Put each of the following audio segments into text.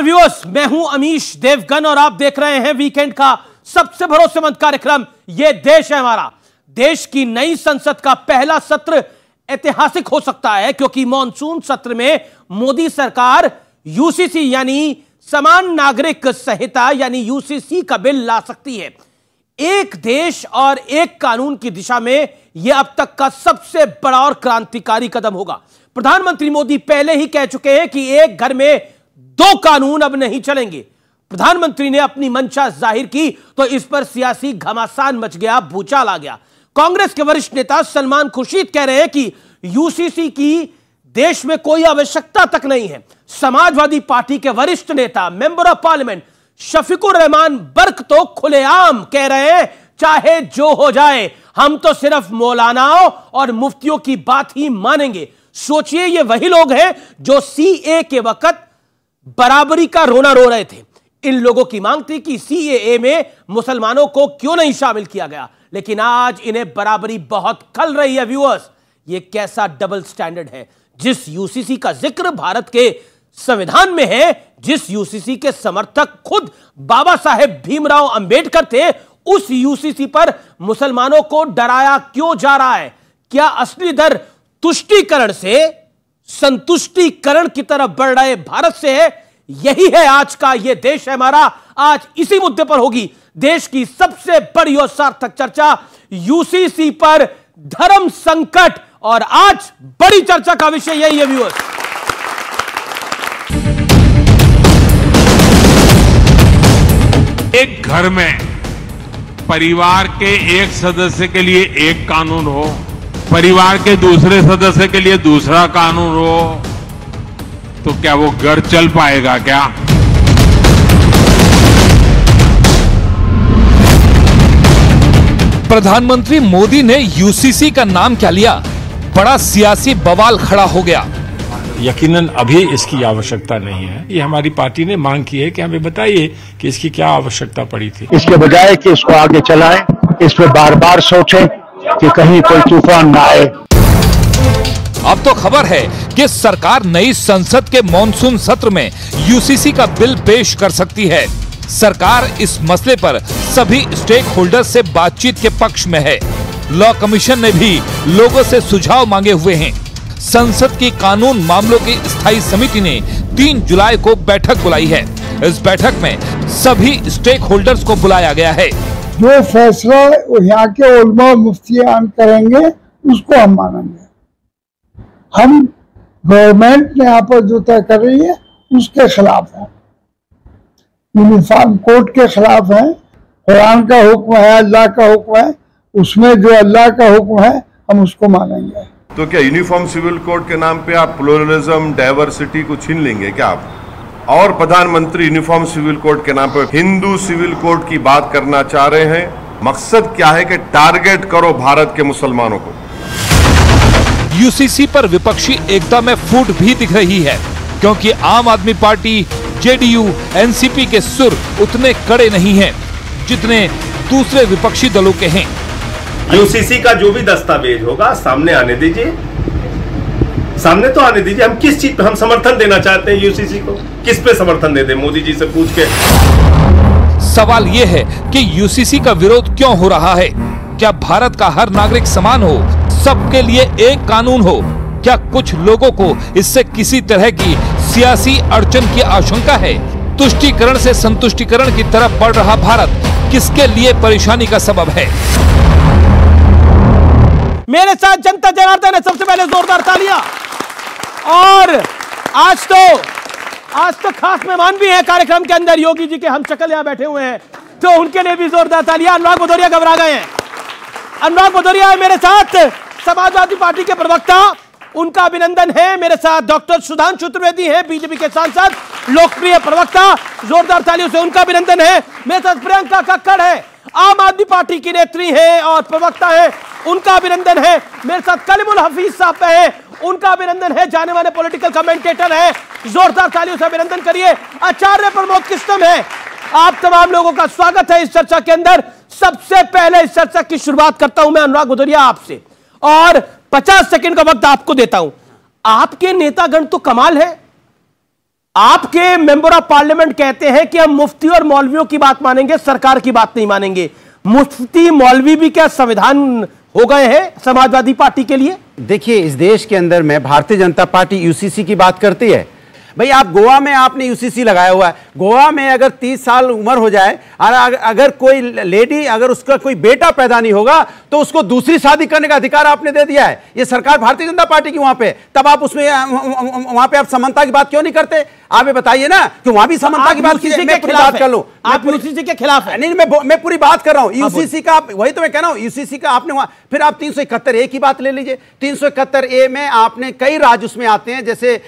Viewers, मैं हूं अमीश देवगन और आप देख रहे हैं वीकेंड का सबसे भरोसेमंद कार्यक्रम ये देश है हमारा। देश की नई संसद का पहला सत्र ऐतिहासिक हो सकता है क्योंकि मॉनसून सत्र में मोदी सरकार यूसीसी यानी समान नागरिक संहिता यानी यूसीसी का बिल ला सकती है। एक देश और एक कानून की दिशा में यह अब तक का सबसे बड़ा और क्रांतिकारी कदम होगा। प्रधानमंत्री मोदी पहले ही कह चुके हैं कि एक घर में दो कानून अब नहीं चलेंगे। प्रधानमंत्री ने अपनी मंशा जाहिर की तो इस पर सियासी घमासान मच गया, भूचाल आ गया। कांग्रेस के वरिष्ठ नेता सलमान खुर्शीद कह रहे हैं कि यूसीसी की देश में कोई आवश्यकता तक नहीं है। समाजवादी पार्टी के वरिष्ठ नेता member of parliament Shafiqur Rahman Barq तो खुलेआम कह रहे हैं चाहे जो हो जाए हम तो सिर्फ मौलानाओं और मुफ्तियों की बात ही मानेंगे। सोचिए ये वही लोग हैं जो सीए के वक्त बराबरी का रोना रो रहे थे। इन लोगों की मांग थी कि सीएए में मुसलमानों को क्यों नहीं शामिल किया गया, लेकिन आज इन्हें बराबरी बहुत खल रही है। व्यूअर्स, ये कैसा डबल स्टैंडर्ड है। जिस यूसीसी का जिक्र भारत के संविधान में है, जिस यूसीसी के समर्थक खुद बाबा साहेब भीमराव अंबेडकर थे, उस यूसीसी पर मुसलमानों को डराया क्यों जा रहा है? क्या असली दर तुष्टीकरण से संतुष्टीकरण की तरफ बढ़ रहे भारत से है? यही है आज का ये देश है हमारा। आज इसी मुद्दे पर होगी देश की सबसे बड़ी और सार्थक चर्चा, यूसीसी पर धर्म संकट। और आज बड़ी चर्चा का विषय यही है व्यूअर्स। एक घर में परिवार के एक सदस्य के लिए एक कानून हो, परिवार के दूसरे सदस्य के लिए दूसरा कानून हो, तो क्या वो घर चल पाएगा क्या? प्रधानमंत्री मोदी ने यूसीसी का नाम क्या लिया, बड़ा सियासी बवाल खड़ा हो गया। यकीनन अभी इसकी आवश्यकता नहीं है। ये हमारी पार्टी ने मांग की है कि हमें बताइए कि इसकी क्या आवश्यकता पड़ी थी। इसके बजाय कि इसको आगे चलाएं, इस पर बार बार सोचें कि कहीं कोई तूफान ना आए। अब तो खबर है कि सरकार नई संसद के मॉनसून सत्र में यूसीसी का बिल पेश कर सकती है। सरकार इस मसले पर सभी स्टेक होल्डर्स से बातचीत के पक्ष में है। लॉ कमीशन ने भी लोगों से सुझाव मांगे हुए हैं। संसद की कानून मामलों की स्थायी समिति ने 3 जुलाई को बैठक बुलाई है। इस बैठक में सभी स्टेक होल्डर्स को बुलाया गया है। जो फैसला यहाँ के उलमा मुफ्तियान करेंगे उसको हम मानेंगे। हम गवर्नमेंट ने यहाँ पर जो तय कर रही है उसके खिलाफ है, यूनिफॉर्म कोड के खिलाफ है। कुरान का हुक्म है, अल्लाह का हुक्म है, उसमें जो अल्लाह का हुक्म है हम उसको मानेंगे। तो क्या यूनिफॉर्म सिविल कोड के नाम पे आप प्लुरलिज्म डाइवर्सिटी को छीन लेंगे क्या आप? और प्रधानमंत्री यूनिफॉर्म सिविल कोड के नाम पर हिंदू सिविल कोड की बात करना चाह रहे हैं। मकसद क्या है कि टारगेट करो भारत के मुसलमानों को। यूसीसी पर विपक्षी एकता में फूट भी दिख रही है क्योंकि आम आदमी पार्टी, जेडीयू, एनसीपी के सुर उतने कड़े नहीं हैं जितने दूसरे विपक्षी दलों के हैं। यूसीसी का जो भी दस्तावेज होगा सामने आने दीजिए, सामने तो आने दीजिए। हम किस चीज पे हम समर्थन देना चाहते हैं यूसीसी को, किस पे समर्थन दे दें? मोदी जी से पूछ के। सवाल यह है कि यूसीसी का विरोध क्यों हो रहा है? क्या भारत का हर नागरिक समान हो, सबके लिए एक कानून हो? क्या कुछ लोगों को इससे किसी तरह की सियासी अड़चन की आशंका है? तुष्टीकरण से संतुष्टीकरण की तरफ बढ़ रहा भारत किसके लिए परेशानी का सबब है? मेरे साथ जनता जनार्दन है। सबसे पहले जोरदार तालियां। और आज तो खास मेहमान भी हैं कार्यक्रम के अंदर, योगी जी के हम शक्ल यहां बैठे हुए हैं, तो उनके लिए भी जोरदार तालियां। अनुराग भदौरिया घबरा गए हैं। अनुराग भदौरिया है मेरे साथ, समाजवादी पार्टी के प्रवक्ता, उनका अभिनंदन है। मेरे साथ डॉक्टर सुधांशु त्रिवेदी हैं, बीजेपी के सांसद, लोकप्रिय प्रवक्ता, जोरदार तालियों से उनका अभिनंदन है। मेरे साथ प्रियंका कक्कड़ है, आम आदमी पार्टी की नेत्री है और प्रवक्ता है, उनका अभिनंदन है। मेरे साथ कलीमुल हफीज साहब है, उनका अभिनंदन है, जाने माने पॉलिटिकल कमेंटेटर है, जोरदार तालियों से अभिनंदन करिए। आचार्य प्रमोद कृष्णम है। आप तमाम लोगों का स्वागत है इस चर्चा के अंदर। सबसे पहले इस चर्चा की शुरुआत करता हूं मैं अनुराग भदौरिया आपसे, और 50 सेकंड का वक्त आपको देता हूं। आपके नेतागण तो कमाल है, आपके मेंबर ऑफ पार्लियामेंट कहते हैं कि हम मुफ्ती और मौलवियों की बात मानेंगे, सरकार की बात नहीं मानेंगे। मुफ्ती मौलवी भी क्या संविधान हो गए हैं समाजवादी पार्टी के लिए? देखिए, इस देश के अंदर में भारतीय जनता पार्टी यूसीसी की बात करती है। भाई, आप गोवा में आपने यूसीसी लगाया हुआ है। गोवा में अगर 30 साल उम्र हो जाए और अगर कोई लेडी, अगर उसका कोई बेटा पैदा नहीं होगा तो उसको दूसरी शादी करने का अधिकार आपने दे दिया है। ये सरकार भारतीय जनता पार्टी की वहां पे, तब आप उसमें वहां पे आप समानता की बात क्यों नहीं करते? आप ये बताइए ना कि वहां भी समानता की बात कीजिए। मैं पूरी बात कर लूं, आप यूसीसी के खिलाफ है? नहीं, मैं पूरी बात कर रहा हूं यूसीसी का। वही तो मैं कह रहा हूं, यूसीसी का आपने वहां, फिर आप 371A की बात ले लीजिए। 371A में आपने कई राज्य उसमें आते हैं, जैसे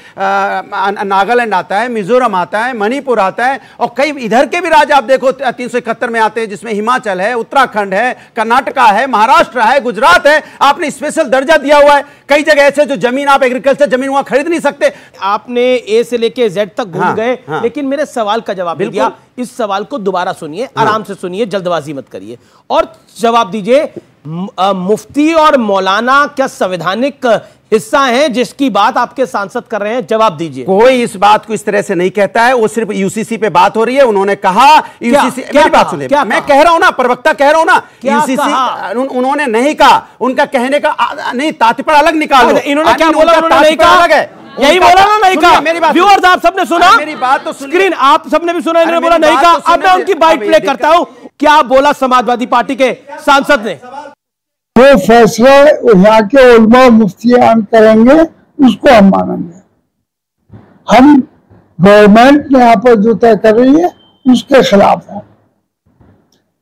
नागालैंड आता है, मिजोरम आता है, मणिपुर आता है, और कई इधर के भी राज्य आप देखो 371 में आते हैं, जिसमें हिमाचल है, उत्तराखंड है, कर्नाटका है, महाराष्ट्र है, गुजरात है। आपने स्पेशल दर्जा दिया हुआ है। कई जगह ऐसे जो जमीन, आप एग्रीकल्चर जमीन वहां खरीद नहीं सकते। आपने ए से लेके जेड तक घूम गए, लेकिन मेरे सवाल का जवाब नहीं दिया। इस सवाल को दोबारा सुनिए, आराम से सुनिए, जल्दबाजी मत करिए और जवाब दीजिए। मुफ्ती और मौलाना क्या संवैधानिक हिस्सा हैं जिसकी बात आपके सांसद कर रहे हैं? जवाब दीजिए। कोई इस बात को इस तरह से नहीं कहता है, वो सिर्फ यूसीसी पे बात हो रही है। उन्होंने कहा यूसीसी, मेरी बात सुनिए, मैं कह रहा हूं ना, प्रवक्ता कह रहा हूं ना, यूसीसी उन्होंने नहीं कहा। उनका कहने का नहीं, तात्पर्य अलग निकालो। इन्होंने क्या बोला? उन्होंने नहीं कहा, अलग है, यही बोला ना, नहीं कहा। मेरी बात व्यूअर्स आप सबने सुना, मेरी बात तो स्क्रीन आप सबने भी सुना, इन्होंने बोला नहीं कहा। अब मैं उनकी बाइट प्ले करता हूं। क्या बोला समाजवादी पार्टी के सांसद ने? जो फैसला यहाँ के उलमा मुफ्तियान करेंगे उसको हम मानेंगे। हम गवर्नमेंट ने यहाँ पर जो तय कर रही है उसके खिलाफ है,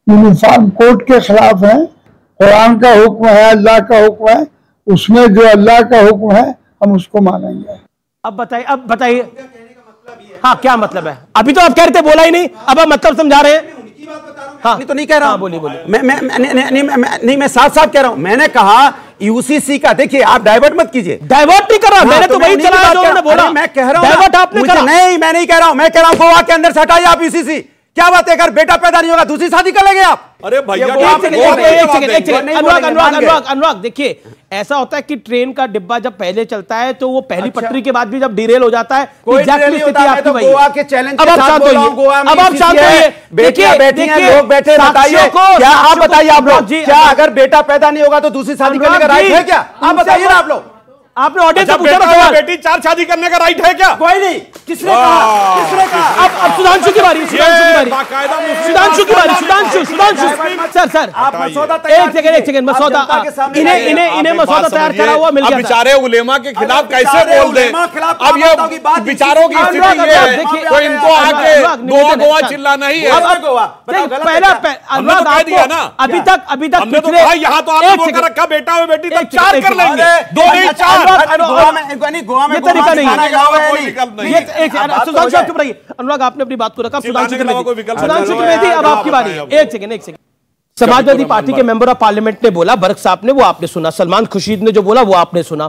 यूनिफॉर्म कोड के खिलाफ है। कुरान का हुक्म है, अल्लाह का हुक्म है, उसमें जो अल्लाह का हुक्म है हम उसको मानेंगे। अब बताइए, हाँ क्या मतलब है? अभी तो आप कह रहे थे बोला ही नहीं, अब आप मतलब समझा रहे हैं। हाँ, नहीं तो नहीं कह रहा हूं। बोलिए। मैं साफ साफ कह रहा हूं। मैंने कहा यूसीसी का, देखिए आप डाइवर्ट मत कीजिए। डाइवर्ट नहीं कर रहा, मैंने तो वही चलाया जो उन्होंने बोला। मैं कह रहा हूं डाइवर्ट आपने करा। नहीं, मैं नहीं कह रहा हूं। मैं कह रहा हूं गोवा के अंदर से हटाइए आप यूसीसी। क्या बात है, अगर बेटा पैदा नहीं होगा दूसरी शादी कर लेंगे आप? अरे भैया, अनुराग देखिए, ऐसा होता है कि ट्रेन का डिब्बा जब पहले चलता है तो वो पहली पटरी के बाद भी जब डिरेल हो जाता है, एग्जैक्टली स्थिति आपकी वही है। गोवा के चैलेंज अब आप शांत होइए, अब आप शांत होइए। देखिए, लोग बैठे, बताइए क्या, आप बताइए आप लोग, क्या अगर बेटा पैदा नहीं होगा तो दूसरी शादी करने का राइट है क्या? आप बताइए ना आप लोग। आपने ऑडियंस से पूछा ना सवाल, बेटी 4 शादी करने का राइट है क्या? कोई नहीं। किसने कहा? किसने कहा? अब सुधांशु की बारी, सुधांशु सर आप मसौदा एक सेकंड मसौदा, इन्हें मसौदा तैयार करा हुआ मिल गया। बेचारे उलेमा के खिलाफ कैसे बोल दें? अब ये विचारों की स्थिति ये है, तो इनको आके गोवा चिल्लाना ही है। पहला अभी तक हमने तो कहा यहाँ तो आपने बोलकर रखा बेटा हो बेटी तो 4 कर लेंगे, 2 नहीं 4। गोवा में तरीका नहीं है। सुधांशु आप चुप रहिए। अनुराग आपने अपनी बात को रखा, सुधांशु त्रिवेदी अब आपकी बारी है। एक सेकंड। समाजवादी पार्टी के मेंबर ऑफ पार्लियामेंट ने बोला, बर्क साहब ने, वो आपने सुना, सलमान खुर्शीद ने जो बोला वो आपने सुना।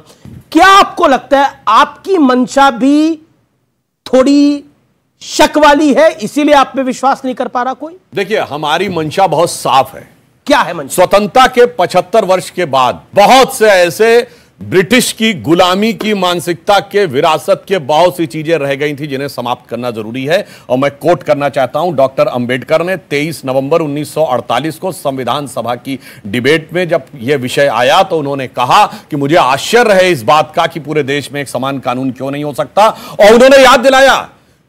क्या आपको लगता है आपकी मंशा भी थोड़ी शक वाली है, इसीलिए आप में विश्वास नहीं कर पा रहा कोई? देखिए, हमारी मंशा बहुत साफ है। क्या है मंशा? स्वतंत्रता के 75 वर्ष के बाद बहुत से ऐसे ब्रिटिश की गुलामी की मानसिकता के विरासत के बहुत सी चीजें रह गई थी जिन्हें समाप्त करना जरूरी है। और मैं कोट करना चाहता हूं, डॉक्टर अंबेडकर ने 23 नवंबर 1948 को संविधान सभा की डिबेट में जब यह विषय आया तो उन्होंने कहा कि मुझे आश्चर्य है इस बात का कि पूरे देश में एक समान कानून क्यों नहीं हो सकता। और उन्होंने याद दिलाया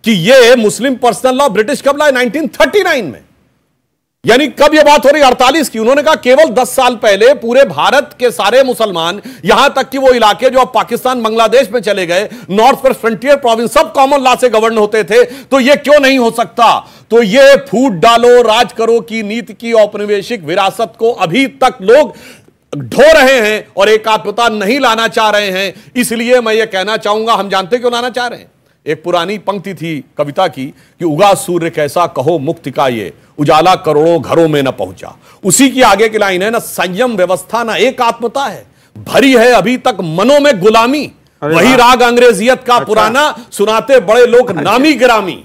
कि यह मुस्लिम पर्सनल लॉ ब्रिटिश कब लाए? 1939 में। यानी कब यह बात हो रही? 48 की। उन्होंने कहा केवल 10 साल पहले पूरे भारत के सारे मुसलमान, यहां तक कि वो इलाके जो अब पाकिस्तान बांग्लादेश में चले गए, नॉर्थ पर फ्रंटियर प्रोविंस, सब कॉमन लॉ से गवर्न होते थे। तो यह क्यों नहीं हो सकता? तो यह फूट डालो राज करो की नीति की औपनिवेशिक विरासत को अभी तक लोग ढो रहे हैं और एकात्मता नहीं लाना चाह रहे हैं। इसलिए मैं यह कहना चाहूंगा, हम जानते क्यों लाना चाह रहे हैं। एक पुरानी पंक्ति थी कविता की कि उगा सूर्य कैसा कहो मुक्ति का ये, उजाला करोड़ों घरों में न पहुंचा। उसी की आगे की लाइन है, ना संयम व्यवस्था ना एकात्मता है, भरी है अभी तक मनों में गुलामी। वही राग अंग्रेजियत का पुराना सुनाते बड़े लोग नामी गिरामी।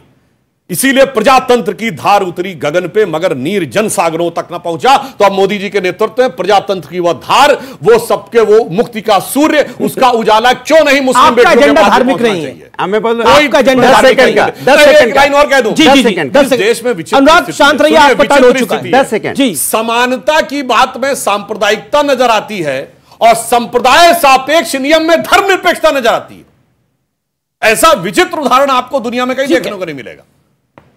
इसीलिए प्रजातंत्र की धार उतरी गगन पे मगर नीर जन सागरों तक न पहुंचा। तो अब मोदी जी के नेतृत्व में प्रजातंत्र की वह धार, वो सबके वो मुक्ति का सूर्य, उसका उजाला क्यों नहीं मुस्लिम बेटियों के पास धार्मिक नहीं है? आपका एजेंडा धार्मिक नहीं है। 10 सेकंड और कह दूं, देश में अनुराग शांत रहिए, आपका टाइम हो चुका है। 10 सेकंड जी। समानता की बात में सांप्रदायिकता नजर आती है और संप्रदाय सापेक्ष नियम में धर्मनिरपेक्षता नजर आती है। ऐसा विचित्र उदाहरण आपको दुनिया में कहीं देखने को नहीं मिलेगा।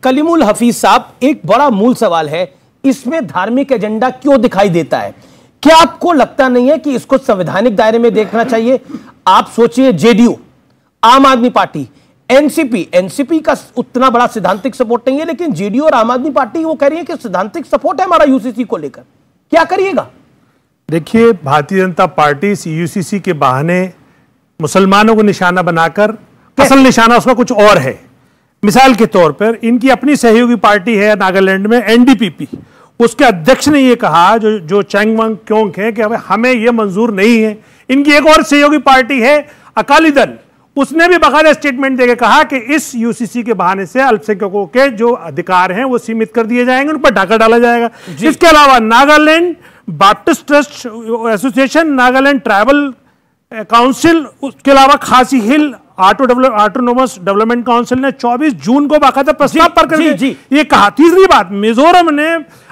कलीमुल हफीज साहब, एक बड़ा मूल सवाल है, इसमें धार्मिक एजेंडा क्यों दिखाई देता है? क्या आपको लगता नहीं है कि इसको संवैधानिक दायरे में देखना चाहिए? आप सोचिए, जेडीयू, आम आदमी पार्टी, एनसीपी का उतना बड़ा सिद्धांतिक सपोर्ट नहीं है, लेकिन जेडीयू और आम आदमी पार्टी वो कह रही है कि सिद्धांतिक सपोर्ट है हमारा यूसीसी को लेकर, क्या करिएगा? देखिए, भारतीय जनता पार्टी यूसीसी के बहाने मुसलमानों को निशाना बनाकर, असल निशाना उसका कुछ और है। मिसाल के तौर पर इनकी अपनी सहयोगी पार्टी है नागालैंड में, एनडीपीपी, उसके अध्यक्ष ने यह कहा, जो चैंगमंग क्योंग है, कि हमें यह मंजूर नहीं है। इनकी एक और सहयोगी पार्टी है अकाली दल, उसने भी बाकायदा स्टेटमेंट देकर कहा कि इस यूसीसी के बहाने से अल्पसंख्यकों के जो अधिकार हैं वो सीमित कर दिए जाएंगे, उन पर डाका डाला जाएगा। इसके अलावा Nagaland Baptist trust association, Nagaland tribal council, उसके अलावा खासी हिल ऑटोनोमस डेवलपमेंट काउंसिल ने 24 जून को बाकायदा प्रस्ताव पर कर ये कहा। तीसरी बात, मिजोरम ने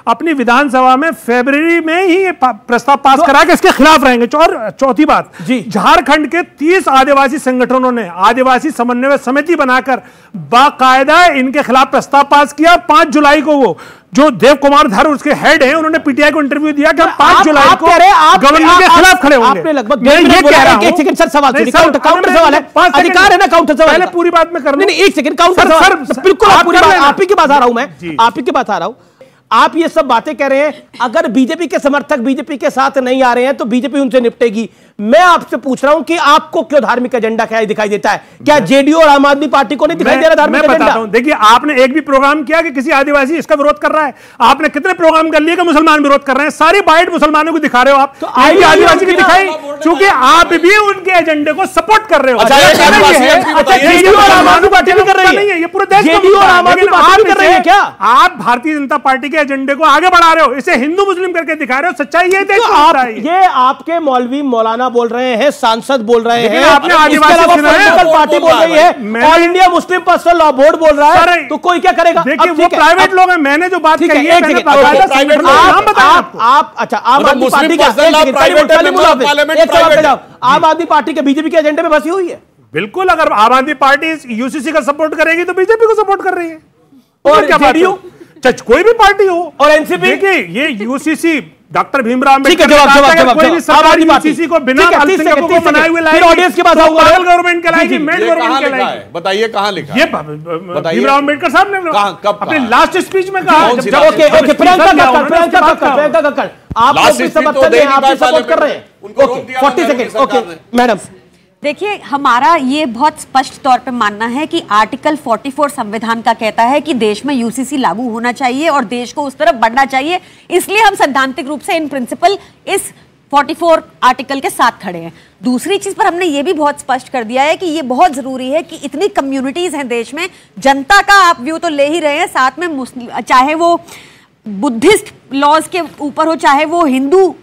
अपनी विधानसभा में फरवरी में ही ये प्रस्ताव पास करा कि इसके खिलाफ रहेंगे। और चौथी बात, झारखंड के 30 आदिवासी संगठनों ने आदिवासी समन्वय समिति बनाकर बाकायदा इनके खिलाफ प्रस्ताव पास किया। 5 जुलाई को वो जो देव कुमार धर उसके हेड हैं, उन्होंने पीटीआई को इंटरव्यू दिया कि हम 5 जुलाई को गवर्नमेंट के खिलाफ खड़े होंगे। आपने लगभग सवाल काउंटर सवाल है, अधिकार है ना काउंटर सवाल? पहले पूरी बात में करना, नहीं, 1 सेकंड काउंटर सवाल, बिल्कुल आप ही के पास आ रहा हूं मैं, आप ही के पास आ रहा हूं। आप ये सब बातें कह रहे हैं, अगर बीजेपी के समर्थक बीजेपी के साथ नहीं आ रहे हैं तो बीजेपी उनसे निपटेगी। मैं आपसे पूछ रहा हूं कि आपको क्यों धार्मिक एजेंडा क्या दिखाई देता है? क्या जेडीयू और आम आदमी पार्टी को नहीं दिखाई दे रहा धार्मिक एजेंडा? मैं बताता हूं, देखिए, आपने एक भी प्रोग्राम किया कि किसी आदिवासी इसका विरोध कर रहा है? आपने कितने प्रोग्राम कर लिए कि मुसलमान विरोध कर रहे हैं? सारी बाइट मुसलमानों को दिखा रहे हो आप, तो आदिवासी की दिखाई, क्योंकि आप भी उनके एजेंडे को सपोर्ट कर रहे हो। जेडीयू और आम आदमी पार्टी भी कर रही है, ये पूरे देश जेडीयू और आम आदमी पार्टी कर रही है। क्या आप भारतीय जनता पार्टी के एजेंडे को आगे बढ़ा रहे हो? इसे हिंदू मुस्लिम करके दिखा रहे हो? सच्चाई ये आपके मौलवी मौलाना बोल रहे हैं, सांसद बोल रहे हैं, आपने पॉलिटिकल पार्टी बोल रही है, all India Muslim personal law board बोल रहा है, तो कोई क्या करेगा? देखिए, वो प्राइवेट लोग हैं, मैंने जो बात कही है, आप अच्छा, आम आदमी पार्टी आम आदमी पार्टी के बीजेपी के एजेंडे में बसी हुई है। बिल्कुल, अगर आम आदमी पार्टी यूसीसी का सपोर्ट करेगी तो बीजेपी को सपोर्ट कर रही है। और जेडीयू, कोई भी पार्टी हो, और एनसीपी, देखिए ये यूसीसी डॉक्टर भीमराव अम्बेडकर कोई भी सरकार यूसीसी को बिना अल्पसंख्यकों को बनाए हुए लाएगी, ऑडियंस के पास आऊंगा, गवर्नमेंट के लाएगी, मेड गवर्नमेंट के लाएगी। बताइए कहां लिखा है? ये भीमराव अम्बेडकर साहब ने अपने लास्ट स्पीच में कहा। ओके, प्रियंका कक्कड़, आप सपोर्ट कर रहे हैं? Okay, 40 second. ओके मैडम, देखिए, हमारा ये बहुत स्पष्ट तौर पे मानना है कि आर्टिकल 44 संविधान का कहता है कि देश में यूसीसी लागू होना चाहिए और देश को उस तरफ बढ़ना चाहिए। इसलिए हम सैद्धांतिक रूप से इन प्रिंसिपल इस 44 आर्टिकल के साथ खड़े हैं। दूसरी चीज पर हमने ये भी बहुत स्पष्ट कर दिया है कि ये बहुत जरूरी है कि इतनी कम्युनिटीज हैं देश में, जनता का आप व्यू तो ले ही रहे हैं, साथ में मुस्लिम, चाहे वो बुद्धिस्ट लॉज के ऊपर हो, चाहे वो हिंदू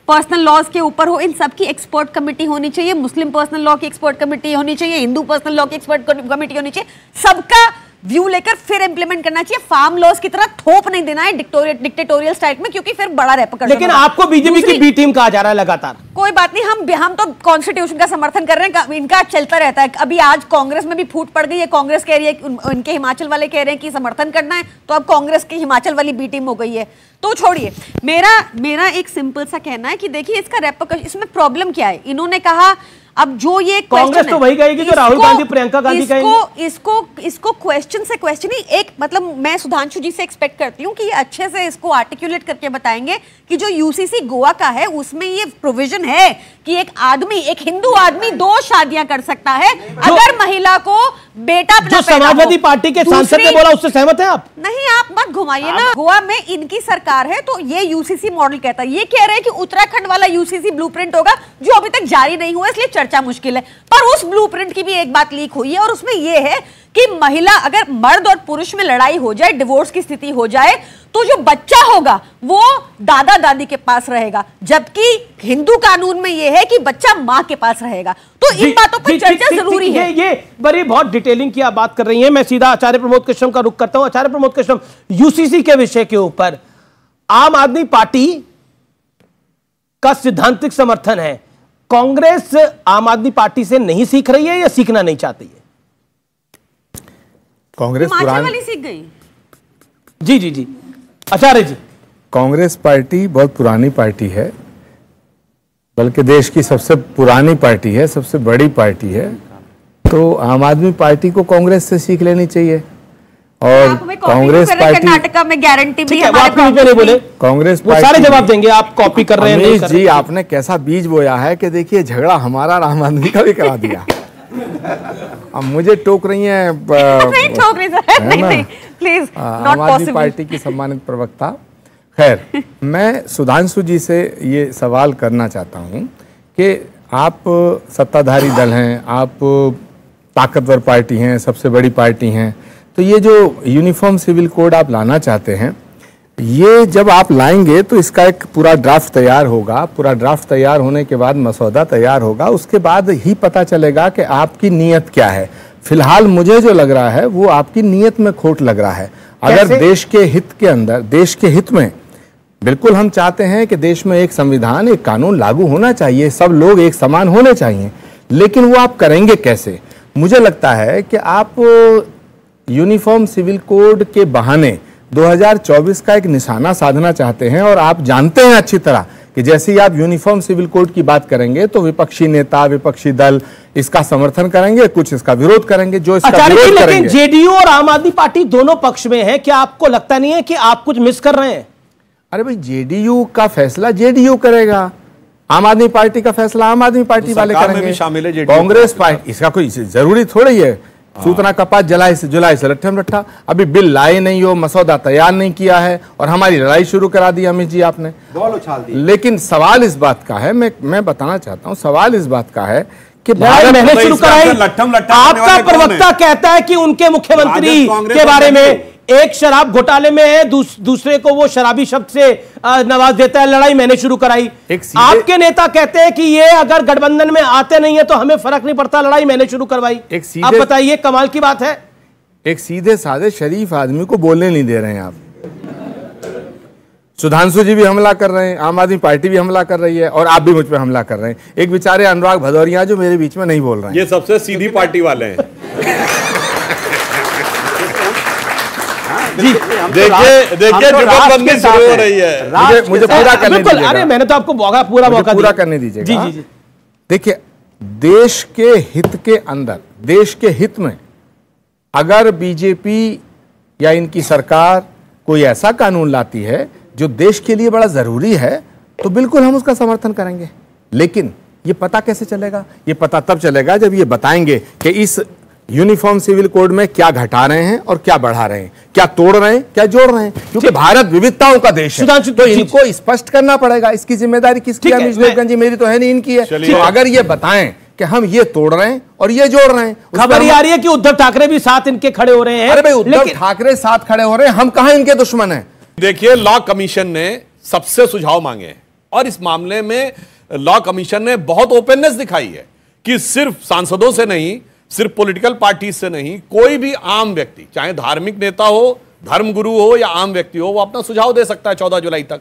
पर्सनल लॉज के ऊपर हो, इन सब की एक्सपर्ट कमेटी होनी चाहिए। मुस्लिम पर्सनल लॉ की एक्सपर्ट कमेटी होनी चाहिए, हिंदू पर्सनल लॉ की एक्सपर्ट कमेटी होनी चाहिए। सबका व्यू लेकर फिर इंप्लीमेंट करना चाहिए। फार्म लॉज की तरह थोप नहीं देना है डिक्टेटोरियल स्टाइल में, क्योंकि फिर बड़ा रेपकड़। लेकिन आपको बीजेपी की बी टीम कहा जा रहा है लगातार। कोई बात नहीं, हम तो कॉन्स्टिट्यूशन का समर्थन कर रहे हैं, इनका चलता रहता है। अभी आज कांग्रेस में भी फूट पड़ गई है, कांग्रेस कह रही है, उनके हिमाचल वाले कह रहे हैं कि समर्थन करना है, तो अब कांग्रेस की हिमाचल वाली बी टीम हो गई है। तो छोड़िए, मेरा एक सिंपल सा कहना है कि देखिए इसका रेपकड़, इसमें प्रॉब्लम क्या है? इन्होंने कहा, अब जो ये कांग्रेस तो वही कहेगी जो राहुल गांधी प्रियंका गांधी कहेंगे। इसको क्वेश्चन से क्वेश्चन ही एक, मतलब मैं सुधांशु जी से एक्सपेक्ट करती हूँ कि ये अच्छे से इसको आर्टिकुलेट करके बताएंगे कि जो यूसीसी गोवा का है उसमें ये प्रोविजन है कि एक हिंदू आदमी 2 शादियां कर सकता है अगर महिला को बेटा जो समाजवादी पार्टी के सांसद ने बोला उससे सहमत है आप? नहीं, आप मत घुमाइए ना। गोवा में इनकी सरकार है तो ये यूसीसी मॉडल कहता है। ये कह रहे हैं कि उत्तराखंड वाला यूसीसी ब्लूप्रिंट होगा जो अभी तक जारी नहीं हुआ, इसलिए चर्चा मुश्किल है। पर उस ब्लूप्रिंट की भी एक बात लीक हुई है और उसमें यह है कि महिला, अगर मर्द और पुरुष में लड़ाई हो जाए, डिवोर्स की स्थिति हो जाए, तो जो बच्चा होगा वो दादा दादी के पास रहेगा, जबकि हिंदू कानून में यह है कि बच्चा मां के पास रहेगा। तो इन बातों पर चर्चा जरूरी है। ये बड़ी बहुत डिटेलिंग की आप बात कर रही हैं। मैं सीधा आचार्य प्रमोद कृष्णम का रुख करता हूं। आचार्य प्रमोद कृष्णम, यूसीसी के विषय के ऊपर आम आदमी पार्टी का सिद्धांतिक समर्थन है। कांग्रेस आम आदमी पार्टी से नहीं सीख रही है या सीखना नहीं चाहती है? कांग्रेस पुरानी सीख गई। जी जी जी आचार्य जी, कांग्रेस पार्टी बहुत पुरानी पार्टी है, बल्कि देश की सबसे पुरानी पार्टी है, सबसे बड़ी पार्टी है। तो आम आदमी पार्टी को कांग्रेस से सीख लेनी चाहिए। और कांग्रेस पार्टी, कर्नाटक में गारंटी भी है, नहीं बोले कांग्रेस वो सारे जवाब देंगे। आप कॉपी कर रहे हैं? अमीश जी, आपने कैसा बीज बोया है कि देखिए झगड़ा हमारा आम आदमी का भी करा दिया। अब मुझे टोक रही हैं, नहीं ठोक रही सर, नहीं प्लीज, आम आदमी पार्टी की सम्मानित प्रवक्ता। खैर, मैं सुधांशु जी से ये सवाल करना चाहता हूँ कि आप सत्ताधारी दल हैं, आप ताकतवर पार्टी हैं, सबसे बड़ी पार्टी हैं, तो ये जो यूनिफॉर्म सिविल कोड आप लाना चाहते हैं, ये जब आप लाएंगे तो इसका एक पूरा ड्राफ्ट तैयार होगा। पूरा ड्राफ्ट तैयार होने के बाद मसौदा तैयार होगा, उसके बाद ही पता चलेगा कि आपकी नीयत क्या है। फिलहाल मुझे जो लग रहा है वो आपकी नीयत में खोट लग रहा है। अगर देश के हित के अंदर, देश के हित में, बिल्कुल हम चाहते हैं कि देश में एक संविधान, एक कानून लागू होना चाहिए, सब लोग एक समान होने चाहिए, लेकिन वो आप करेंगे कैसे? मुझे लगता है कि आप यूनिफॉर्म सिविल कोड के बहाने 2024 का एक निशाना साधना चाहते हैं। और आप जानते हैं अच्छी तरह कि जैसे ही आप यूनिफॉर्म सिविल कोड की बात करेंगे तो विपक्षी नेता, विपक्षी दल इसका समर्थन करेंगे, कुछ इसका विरोध करेंगे। जो इसका विरोध करेंगे, लेकिन जेडीयू और आम आदमी पार्टी दोनों पक्ष में है। क्या आपको लगता नहीं है कि आप कुछ मिस कर रहे हैं? अरे भाई, जेडीयू का फैसला जेडीयू करेगा, आम आदमी पार्टी का फैसला आम आदमी पार्टी वाले करेंगे। कांग्रेस पार्टी, इसका कोई जरूरी थोड़ी है सूतना कपास जुलाई से लट्ठम लट्ठा। अभी बिल लाए नहीं हो, मसौदा तैयार नहीं किया है और हमारी लड़ाई शुरू करा दी अमित जी आपने, बॉल उछाल दी। लेकिन सवाल इस बात का है, मैं बताना चाहता हूं, सवाल इस बात का है कि मैंने शुरू कराई। आपका प्रवक्ता कहता है कि उनके मुख्यमंत्री के बारे में एक शराब घोटाले में है, दूसरे को वो शराबी शब्द से नवाज देता है, लड़ाई मैंने शुरू कराई। आपके नेता कहते हैं कि ये अगर गठबंधन में आते नहीं है तो हमें फर्क नहीं पड़ता, लड़ाई मैंने शुरू करवाई। आप बताइए, कमाल की बात है। एक सीधे साधे शरीफ आदमी को बोलने नहीं दे रहे हैं आप। सुधांशु जी भी हमला कर रहे हैं, आम आदमी पार्टी भी हमला कर रही है और आप भी मुझ पर हमला कर रहे हैं। एक बेचारे अनुराग भदौरिया जो मेरे बीच में नहीं बोल रहे हैं। ये सबसे सीधी पार्टी वाले हैं। देखिए जुगलबंदी शुरू हो रही है। मुझे पूरा करने दीजिएगा। अरे मैंने तो आपको पूरा मौका पूरा करने दीजिएगा। जी जी। देखिए, देश के हित के अंदर, देश के हित में अगर बीजेपी या इनकी सरकार कोई ऐसा कानून लाती है जो देश के लिए बड़ा जरूरी है तो बिल्कुल हम उसका समर्थन करेंगे। लेकिन ये पता कैसे चलेगा? ये पता तब चलेगा जब ये बताएंगे कि इस यूनिफॉर्म सिविल कोड में क्या घटा रहे हैं और क्या बढ़ा रहे हैं, क्या तोड़ रहे हैं, क्या जोड़ रहे हैं, क्योंकि भारत विविधताओं का देश है। तो इनको स्पष्ट करना पड़ेगा। इसकी जिम्मेदारी किसकी है? अमित देवगन जी, मेरी तो है नहीं, इनकी है। तो अगर ये बताएं कि हम ये तोड़ रहे हैं और ये जोड़ रहे हैं, खबर ये आ रही है कि उद्धव ठाकरे भी साथ इनके खड़े हो रहे हैं। अरे भाई, उद्धव ठाकरे साथ खड़े हो रहे हैं, हम कहां इनके दुश्मन हैं? देखिए, लॉ कमीशन ने सबसे सुझाव मांगे हैं और इस मामले में लॉ कमीशन ने बहुत ओपननेस दिखाई है कि सिर्फ सांसदों से नहीं, सिर्फ पॉलिटिकल पार्टी से नहीं, कोई भी आम व्यक्ति, चाहे धार्मिक नेता हो, धर्मगुरु हो या आम व्यक्ति हो, वो अपना सुझाव दे सकता है 14 जुलाई तक।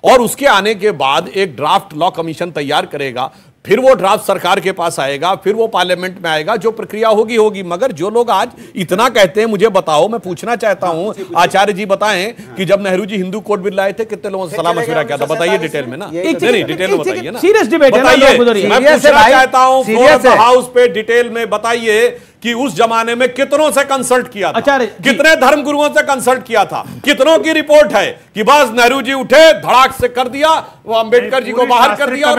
और उसके आने के बाद एक ड्राफ्ट लॉ कमीशन तैयार करेगा, फिर वो ड्राफ्ट सरकार के पास आएगा, फिर वो पार्लियामेंट में आएगा, जो प्रक्रिया होगी। मगर जो लोग आज इतना कहते हैं, मुझे बताओ, मैं पूछना चाहता हूं, आचार्य जी बताएं कि जब नेहरू जी हिंदू कोड बिल लाए थे कितने लोगों से सलाह मशविरा किया था? बताइए डिटेल में ना। नहीं, डिटेल में बताइए ना। सीरियस डिबेट है, मैं पूछना चाहता हूं फ्लोर ऑफ द हाउस पे डिटेल में बताइए कि उस जमाने में कितनों से कंसल्ट किया था, कितने धर्मगुरुओं से कंसल्ट किया था, कितनों की रिपोर्ट है कि बस नेहरू जी उठे, धड़ाक से कर दिया, वो अंबेडकर जी को बाहर कर दिया,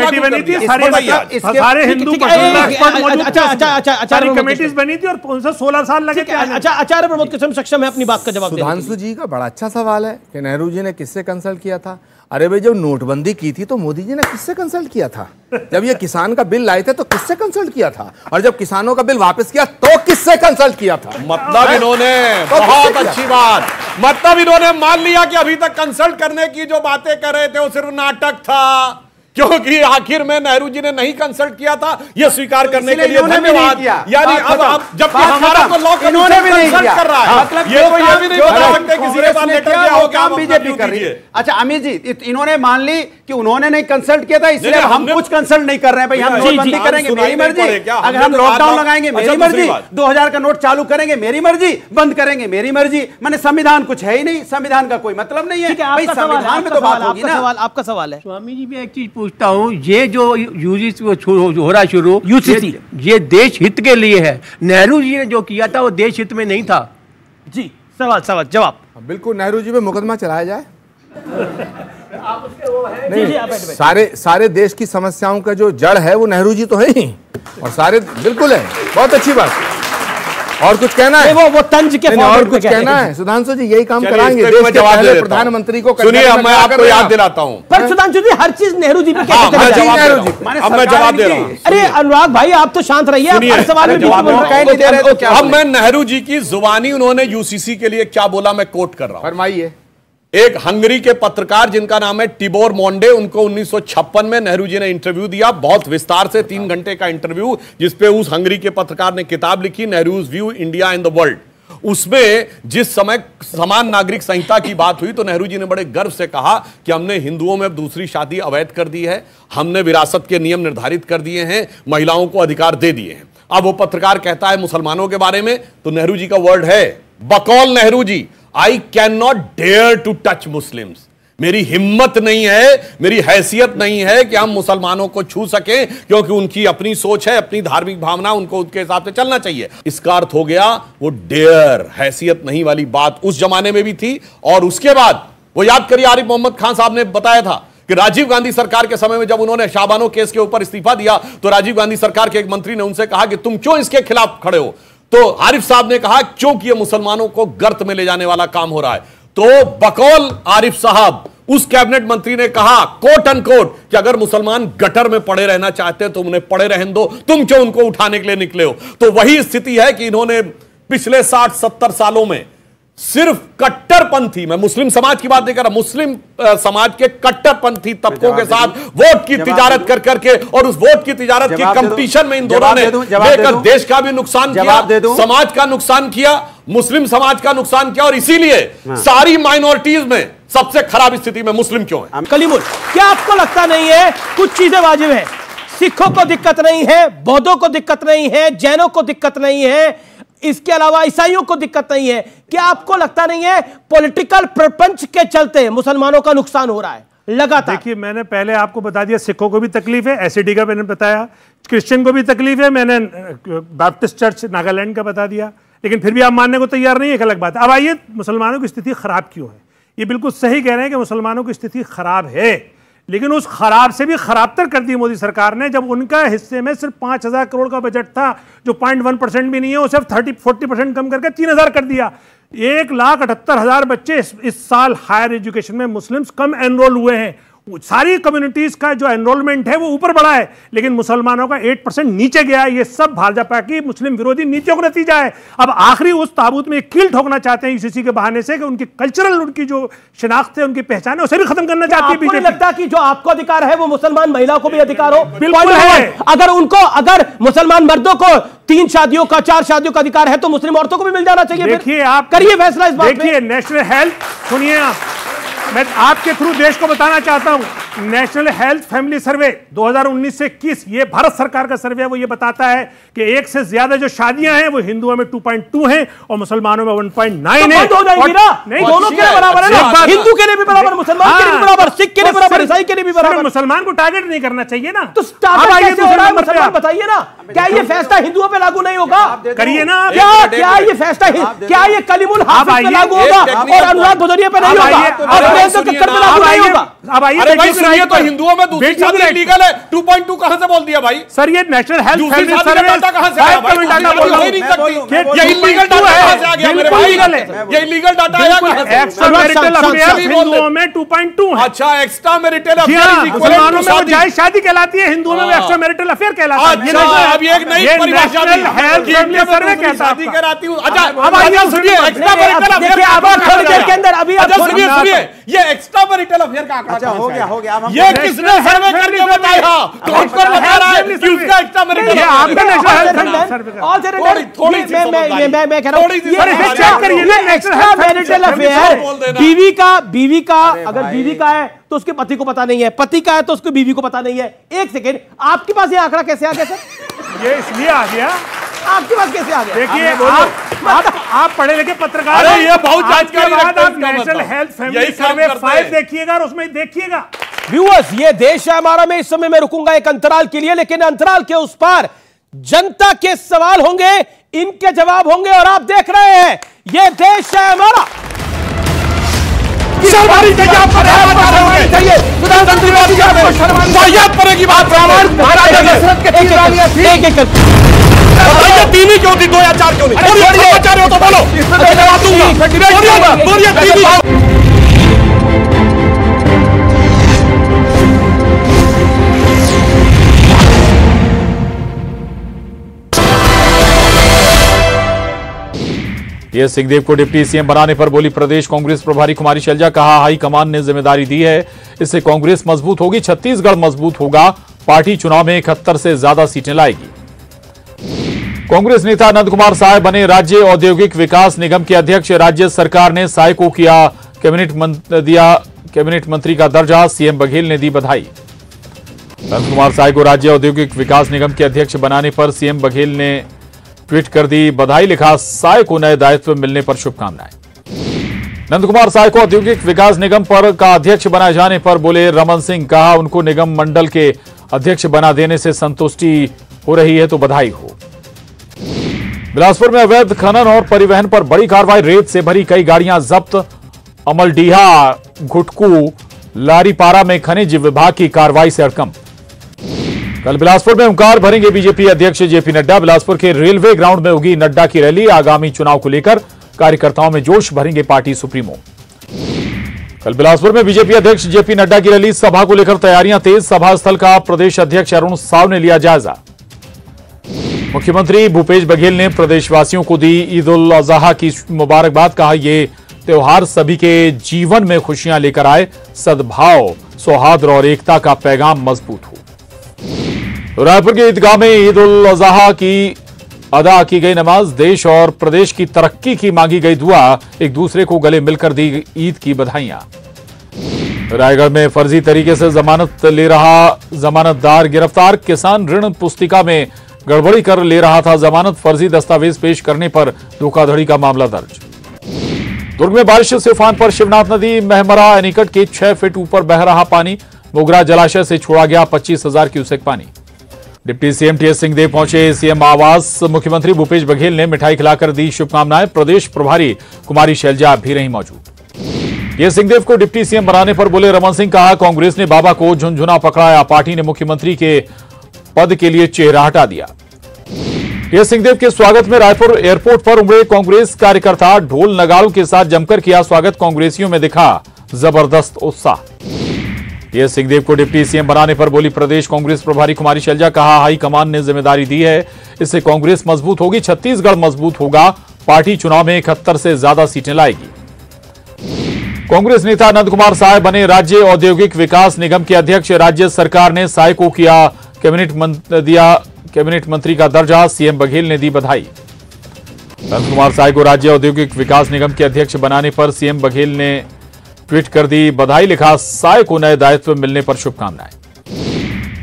सारे हिंदू कमेटीज बनी थी और उनसे 16 साल लगे। आचार्य प्रमोद कृष्णम सक्षम है अपनी बात का जवाब देने। सुधांशु जी का बड़ा अच्छा सवाल है कि नेहरू जी ने किससे कंसल्ट किया था। अरे भाई, जब नोटबंदी की थी तो मोदी जी ने किससे कंसल्ट किया था? जब ये किसान का बिल लाए थे तो किससे कंसल्ट किया था, और जब किसानों का बिल वापस किया तो किससे कंसल्ट किया था? मतलब इन्होंने बहुत अच्छी बात, मतलब इन्होंने मान लिया कि अभी तक कंसल्ट करने की जो बातें कर रहे थे वो सिर्फ नाटक था, क्योंकि आखिर में नेहरू जी ने नहीं कंसल्ट किया था, ये स्वीकार करने के लिए धन्यवाद। यानी अब आप जबकि हमारा तो लॉ इन्होंने भी नहीं किया, कर रहा है, मतलब ये तो ये भी नहीं बता सकते किसी के पास लेटर क्या हो, काम बीजेपी कर रही है। अच्छा अमित जी, इन्होंने मान ली कि उन्होंने नहीं कंसल्ट किया था, इसलिए हम कुछ कंसल्ट नहीं कर रहे हैं। भाई हम नोटबंदी करेंगे मेरी मर्जी, अगर हम लॉकडाउन लगाएंगे मेरी मर्जी, 2000 का नोट चालू करेंगे मेरी मर्जी, बंद करेंगे मेरी मर्जी। मैंने संविधान कुछ है ही नहीं, संविधान का कोई मतलब नहीं है। भाई संविधान में तो बात होगी ना। आपका सवाल है स्वामी जी, मैं एक चीज पूछता हूँ, ये जो यूजीसी हो रहा शुरू, यूसीसी ये देश हित के लिए है। नेहरू जी ने जो किया था वो देश हित में नहीं था। जी सवाल जवाब। बिल्कुल, नेहरू जी पे मुकदमा चलाया जाए। नहीं, सारे देश की समस्याओं का जो जड़ है वो नेहरू जी तो है ही, और सारे बिल्कुल है। बहुत अच्छी बात। और कुछ कहना है? वो तंज के और कुछ कहना है? सुधांशु जी यही काम कराएंगे, प्रधानमंत्री को। सुनिए, मैं आपको याद दिलाता हूं। पर सुधांशु जी हर चीज नेहरू जी पे कैसे? अब मैं जवाब दे रहा हूं। अरे अनुराग भाई, आप तो शांत रहिए, हर सवाल में अब मैं नेहरू जी की जुबानी उन्होंने यूसीसी के लिए क्या बोला मैं कोट कर रहा हूं। फरमाइए। एक हंगरी के पत्रकार जिनका नाम है टिबोर मोंडे, उनको 1956 में नेहरू जी ने इंटरव्यू दिया, बहुत विस्तार से 3 घंटे का इंटरव्यू, जिसपे उस हंगरी के पत्रकार ने किताब लिखी, Nehru's view India in the world. उसमें जिस समय समान नागरिक संहिता की बात हुई तो नेहरू जी ने बड़े गर्व से कहा कि हमने हिंदुओं में अब दूसरी शादी अवैध कर दी है, हमने विरासत के नियम निर्धारित कर दिए हैं, महिलाओं को अधिकार दे दिए हैं। अब वो पत्रकार कहता है मुसलमानों के बारे में, तो नेहरू जी का वर्ड है, बकौल Nehru ji, I can not dare to touch Muslims. मेरी हिम्मत नहीं है, मेरी हैसियत नहीं है कि हम मुसलमानों को छू सकें, क्योंकि उनकी अपनी सोच है, अपनी धार्मिक भावना, उनको उसके हिसाब से चलना चाहिए। इसका अर्थ हो गया वो डेयर, हैसियत नहीं वाली बात उस जमाने में भी थी। और उसके बाद वो याद करिए, आरिफ मोहम्मद खान साहब ने बताया था कि राजीव गांधी सरकार के समय में जब उन्होंने शाहबानो केस के ऊपर इस्तीफा दिया तो राजीव गांधी सरकार के एक मंत्री ने उनसे कहा कि तुम क्यों इसके खिलाफ खड़े हो? तो आरिफ साहब ने कहा क्योंकि ये मुसलमानों को गर्त में ले जाने वाला काम हो रहा है। तो बकौल आरिफ साहब, उस कैबिनेट मंत्री ने कहा कोट अनकोट कि अगर मुसलमान गटर में पड़े रहना चाहते हैं तो उन्हें पड़े रहने दो, तुम क्यों उनको उठाने के लिए निकले हो? तो वही स्थिति है कि इन्होंने पिछले 60-70 सालों में सिर्फ कट्टरपंथी, मैं मुस्लिम समाज की बात नहीं कर रहा, मुस्लिम समाज के कट्टरपंथी तबकों के साथ वोट की तिजारत कर करके, और उस वोट की तिजारत की कंपटीशन में इन दोनों ने लेकर देश का भी नुकसान किया, समाज का नुकसान किया, मुस्लिम समाज का नुकसान किया, और इसीलिए सारी माइनॉरिटीज में सबसे खराब स्थिति में मुस्लिम क्यों है? कलीमुल, क्या आपको लगता नहीं है कुछ चीजें वाजिब है? सिखों को दिक्कत नहीं है, बौद्धों को दिक्कत नहीं है, जैनों को दिक्कत नहीं है, इसके अलावा ईसाइयों को दिक्कत नहीं है। क्या आपको लगता नहीं है पॉलिटिकल प्रपंच के चलते मुसलमानों का नुकसान हो रहा है लगातार? देखिए, मैंने पहले आपको बता दिया, सिखों को भी तकलीफ है, एसईडी का मैंने बताया, क्रिश्चियन को भी तकलीफ है, मैंने बैप्टिस्ट चर्च नागालैंड का बता दिया, लेकिन फिर भी आप मानने को तैयार नहीं है, एक अलग बात है। अब आइए, मुसलमानों की स्थिति खराब क्यों है? ये बिल्कुल सही कह रहे हैं कि मुसलमानों की स्थिति खराब है, लेकिन उस खराब से भी खराबतर कर दी मोदी सरकार ने, जब उनका हिस्से में सिर्फ 5,000 करोड़ का बजट था, जो 0.1% भी नहीं है, वो सिर्फ 30-40% कम करके 3,000 कर दिया। 1,78,000 बच्चे इस साल हायर एजुकेशन में मुस्लिम्स कम एनरोल हुए हैं। सारी कम्युनिटीज का जो एनरोलमेंट है वो ऊपर बढ़ा है, लेकिन मुसलमानों का 8% नीचे गया है। ये सब भाजपा की मुस्लिम विरोधी नीतियों का नतीजा है। अब आखिरी उस ताबूत में कील ठोकना चाहते हैं यूसीसी के बहाने से कि उनकी कल्चरल, उनकी जो शिनाख्त है, उनकी पहचान है, उसे भी खत्म करना चाहती है बीजेपी। आपको नहीं लगता कि जो आपको अधिकार है वो मुसलमान महिलाओं को भी अधिकार हो? बिल्कुल है। अगर मुसलमान मर्दों को 3 शादियों का, 4 शादियों का अधिकार है तो मुस्लिम औरतों को भी मिल जाना चाहिए। देखिए, आप करिए फैसला इस बात पे। देखिए, नेशनल हेल्थ, सुनिए आप, मैं आपके थ्रू देश को बताना चाहता हूं, नेशनल हेल्थ फैमिली सर्वे 2019 से 21, ये भारत सरकार का सर्वे है, वो ये बताता है कि 1 से ज्यादा जो शादियां हैं वो हिंदुओं में 2.2 हैं और मुसलमानों में 1.9 है। तो नहीं, दोनों के लिए बराबर है ना, हिंदू के लिए भी बराबर, मुसलमान के लिए भी बराबर, सिख के लिए बराबर, ईसाई के लिए भी बराबर। मुसलमान को टारगेट नहीं करना चाहिए ना, तो मुसलमान बताइए ना, क्या ये फैसला हिंदुओं पे लागू नहीं होगा? करिए ना, क्या ये फैसला, क्या ये कलीमुल हाफिज पे लागू होगा और अनुराग भदौरिया पे नहीं होगा? अब आइए, राइट तो हिंदुओं में दूसरी शादी इलीगल है। 2.2 कहां से बोल दिया भाई? सर ये नेशनल हेल्थ फैमिली सर्वे डाटा कहां से आया भाई? डाटा बोल हो ही नहीं सकती। ये इलीगल डाटा कहां से आ गया मेरे भाई? ये इलीगल डाटा आया कहां से? एक्स्ट्रा मैरिटल अफेयर हिंदुओं में 2.2 है। अच्छा, एक्स्ट्रा मैरिटल अफेयर मुसलमानों में वो जायज शादी कहलाती है, हिंदुओं में एक्स्ट्रा मैरिटल अफेयर कहलाता है। अब ये एक नई परिभाषा दी हेल्थ फैमिली सर्वे कहता है शादी कराती हूं। अच्छा अब आइए सुनिए, एक्स्ट्रा मैरिटल अफेयर थोड़ी देर के अंदर अभी आप सुनिए, ये एक्स्ट्रा मैरिटल अफेयर का आंकड़ा हो गया ये किसने सर्वे करके बताया? कौन बता रहा है कि उसका एक्स्ट्रा मैरिटल ये आपका नेशनल हेल्थ सर्वे ऑल थोड़ी मैं कह रहा हूं चेक करिए ना, एक्स्ट्रा मैरिटल अफेयर बीवी का अगर बीवी का है तो उसके पति को पता नहीं है, पति का है तो उसकी बीवी को पता नहीं है। एक सेकेंड, आपके पास ये आंकड़ा कैसे आ गया सर? ये इसलिए आ गया, आपके पास कैसे आ गया? देखिए आप पढ़े लिखे पत्रकार, अरे ये बहुत जानकारी रखते हैं। आप नेशनल हेल्थ फैमिली सर्वे 5 देखिएगा और उसमें देखिएगा। व्यूअर्स, ये देश है हमारा में इस समय मैं रुकूंगा एक अंतराल के लिए, लेकिन अंतराल के उस पार जनता के सवाल होंगे, इनके जवाब होंगे और आप देख रहे हैं ये देश है हमारा। तीन ही क्यों थी, 2 या 4 क्यों नहीं? समाचार हो तो बोलो, जवाब दूंगा। ये सिंहदेव को डिप्टी सीएम बनाने पर बोली प्रदेश कांग्रेस प्रभारी कुमारी शैलजा। कहा हाईकमान ने जिम्मेदारी दी है, इससे कांग्रेस मजबूत होगी, छत्तीसगढ़ मजबूत होगा, पार्टी चुनाव में 71 से ज्यादा सीटें लाएगी। कांग्रेस नेता अनंत कुमार साय बने राज्य औद्योगिक विकास निगम के अध्यक्ष। राज्य सरकार ने साय को किया कैबिनेट मंत्री का दर्जा, सीएम बघेल ने दी बधाई। अनंत कुमार साय को राज्य औद्योगिक विकास निगम के अध्यक्ष बनाने पर सीएम बघेल ने ट्वीट कर दी बधाई। लिखा, साय को नए दायित्व मिलने पर शुभकामनाएं। नंद कुमार साय को औद्योगिक विकास निगम पर का अध्यक्ष बनाए जाने पर बोले रमन सिंह। कहा, उनको निगम मंडल के अध्यक्ष बना देने से संतुष्टि हो रही है तो बधाई हो। बिलासपुर में अवैध खनन और परिवहन पर बड़ी कार्रवाई, रेत से भरी कई गाड़ियां जब्त। अमलडीहा, घुटकू, लारीपारा में खनिज विभाग की कार्रवाई से हड़कंप। कल बिलासपुर में हुंकार भरेंगे बीजेपी अध्यक्ष जेपी नड्डा। बिलासपुर के रेलवे ग्राउंड में होगी नड्डा की रैली। आगामी चुनाव को लेकर कार्यकर्ताओं में जोश भरेंगे पार्टी सुप्रीमो। कल बिलासपुर में बीजेपी अध्यक्ष जेपी नड्डा की रैली, सभा को लेकर तैयारियां तेज। सभा स्थल का प्रदेश अध्यक्ष अरुण साव ने लिया जायजा। मुख्यमंत्री भूपेश बघेल ने प्रदेशवासियों को दी ईद उल अजहा की मुबारकबाद। कहा, यह त्योहार सभी के जीवन में खुशियां लेकर आए, सद्भाव, सौहार्द और एकता का पैगाम मजबूत हो। रायपुर के ईदगाह में ईद उल अजहा की अदा की गई नमाज। देश और प्रदेश की तरक्की की मांगी गई दुआ, एक दूसरे को गले मिलकर दी ईद की बधाइयां। रायगढ़ में फर्जी तरीके से जमानत ले रहा जमानतदार गिरफ्तार। किसान ऋण पुस्तिका में गड़बड़ी कर ले रहा था जमानत, फर्जी दस्तावेज पेश करने पर धोखाधड़ी का मामला दर्ज। दुर्ग में बारिश से उफान पर शिवनाथ नदी, महमरा एनीकट के 6 फीट ऊपर बह रहा पानी। मोगरा जलाशय से छोड़ा गया 25,000 क्यूसेक पानी। डिप्टी सीएम टीएस सिंहदेव पहुंचे सीएम आवास। मुख्यमंत्री भूपेश बघेल ने मिठाई खिलाकर दी शुभकामनाएं। प्रदेश प्रभारी कुमारी शैलजा भी रही मौजूद। टीएस सिंहदेव को डिप्टी सीएम बनाने पर बोले रमन सिंह। कहा, कांग्रेस ने बाबा को झुनझुना पकड़ाया, पार्टी ने मुख्यमंत्री के पद के लिए चेहरा हटा दिया। टीएस सिंहदेव के स्वागत में रायपुर एयरपोर्ट पर उमड़े कांग्रेस कार्यकर्ता, ढोल नगाड़ों के साथ जमकर किया स्वागत। कांग्रेसियों में दिखा जबरदस्त उत्साह। टीएस सिंहदेव को डिप्टी सीएम बनाने पर बोली प्रदेश कांग्रेस प्रभारी कुमारी शैलजा। कहा, हाईकमान ने जिम्मेदारी दी है, इससे कांग्रेस मजबूत होगी, छत्तीसगढ़ मजबूत होगा, पार्टी चुनाव में 71 से ज्यादा सीटें लाएगी। कांग्रेस नेता अनंत कुमार साय बने राज्य औद्योगिक विकास निगम के अध्यक्ष। राज्य सरकार ने साय को किया कैबिनेट मंत्री का दर्जा, सीएम बघेल ने दी बधाई। अनंत कुमार साय को राज्य औद्योगिक विकास निगम के अध्यक्ष बनाने पर सीएम बघेल ने ट्वीट कर दी बधाई। लिखा, साय को नए दायित्व मिलने पर शुभकामनाएं।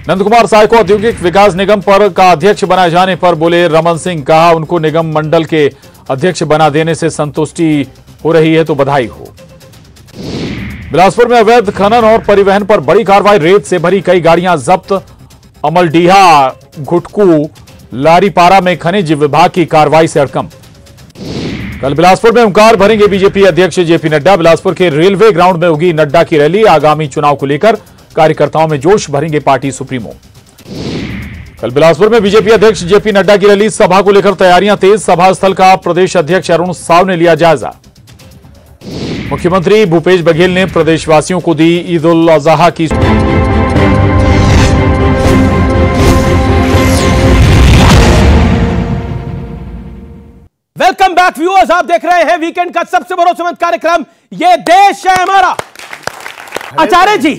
नंद कुमार साय को औद्योगिक विकास निगम पर का अध्यक्ष बनाए जाने पर बोले रमन सिंह। कहा, उनको निगम मंडल के अध्यक्ष बना देने से संतुष्टि हो रही है तो बधाई हो। बिलासपुर में अवैध खनन और परिवहन पर बड़ी कार्रवाई, रेत से भरी कई गाड़ियां जब्त। अमलडीहा, घुटकू, लारीपारा में खनिज विभाग की कार्रवाई से हड़कंप। कल बिलासपुर में हुंकार भरेंगे बीजेपी अध्यक्ष जेपी नड्डा। बिलासपुर के रेलवे ग्राउंड में होगी नड्डा की रैली। आगामी चुनाव को लेकर कार्यकर्ताओं में जोश भरेंगे पार्टी सुप्रीमो। कल बिलासपुर में बीजेपी अध्यक्ष जेपी नड्डा की रैली, सभा को लेकर तैयारियां तेज। सभा स्थल का प्रदेश अध्यक्ष अरुण साव ने लिया जायजा। मुख्यमंत्री भूपेश बघेल ने प्रदेशवासियों को दी ईद उल अजहा की। वेलकम बैक व्यूअर्स, आप देख रहे हैं वीकेंड का सबसे भरोसेमंद कार्यक्रम ये देश है हमारा। आचार्य जी,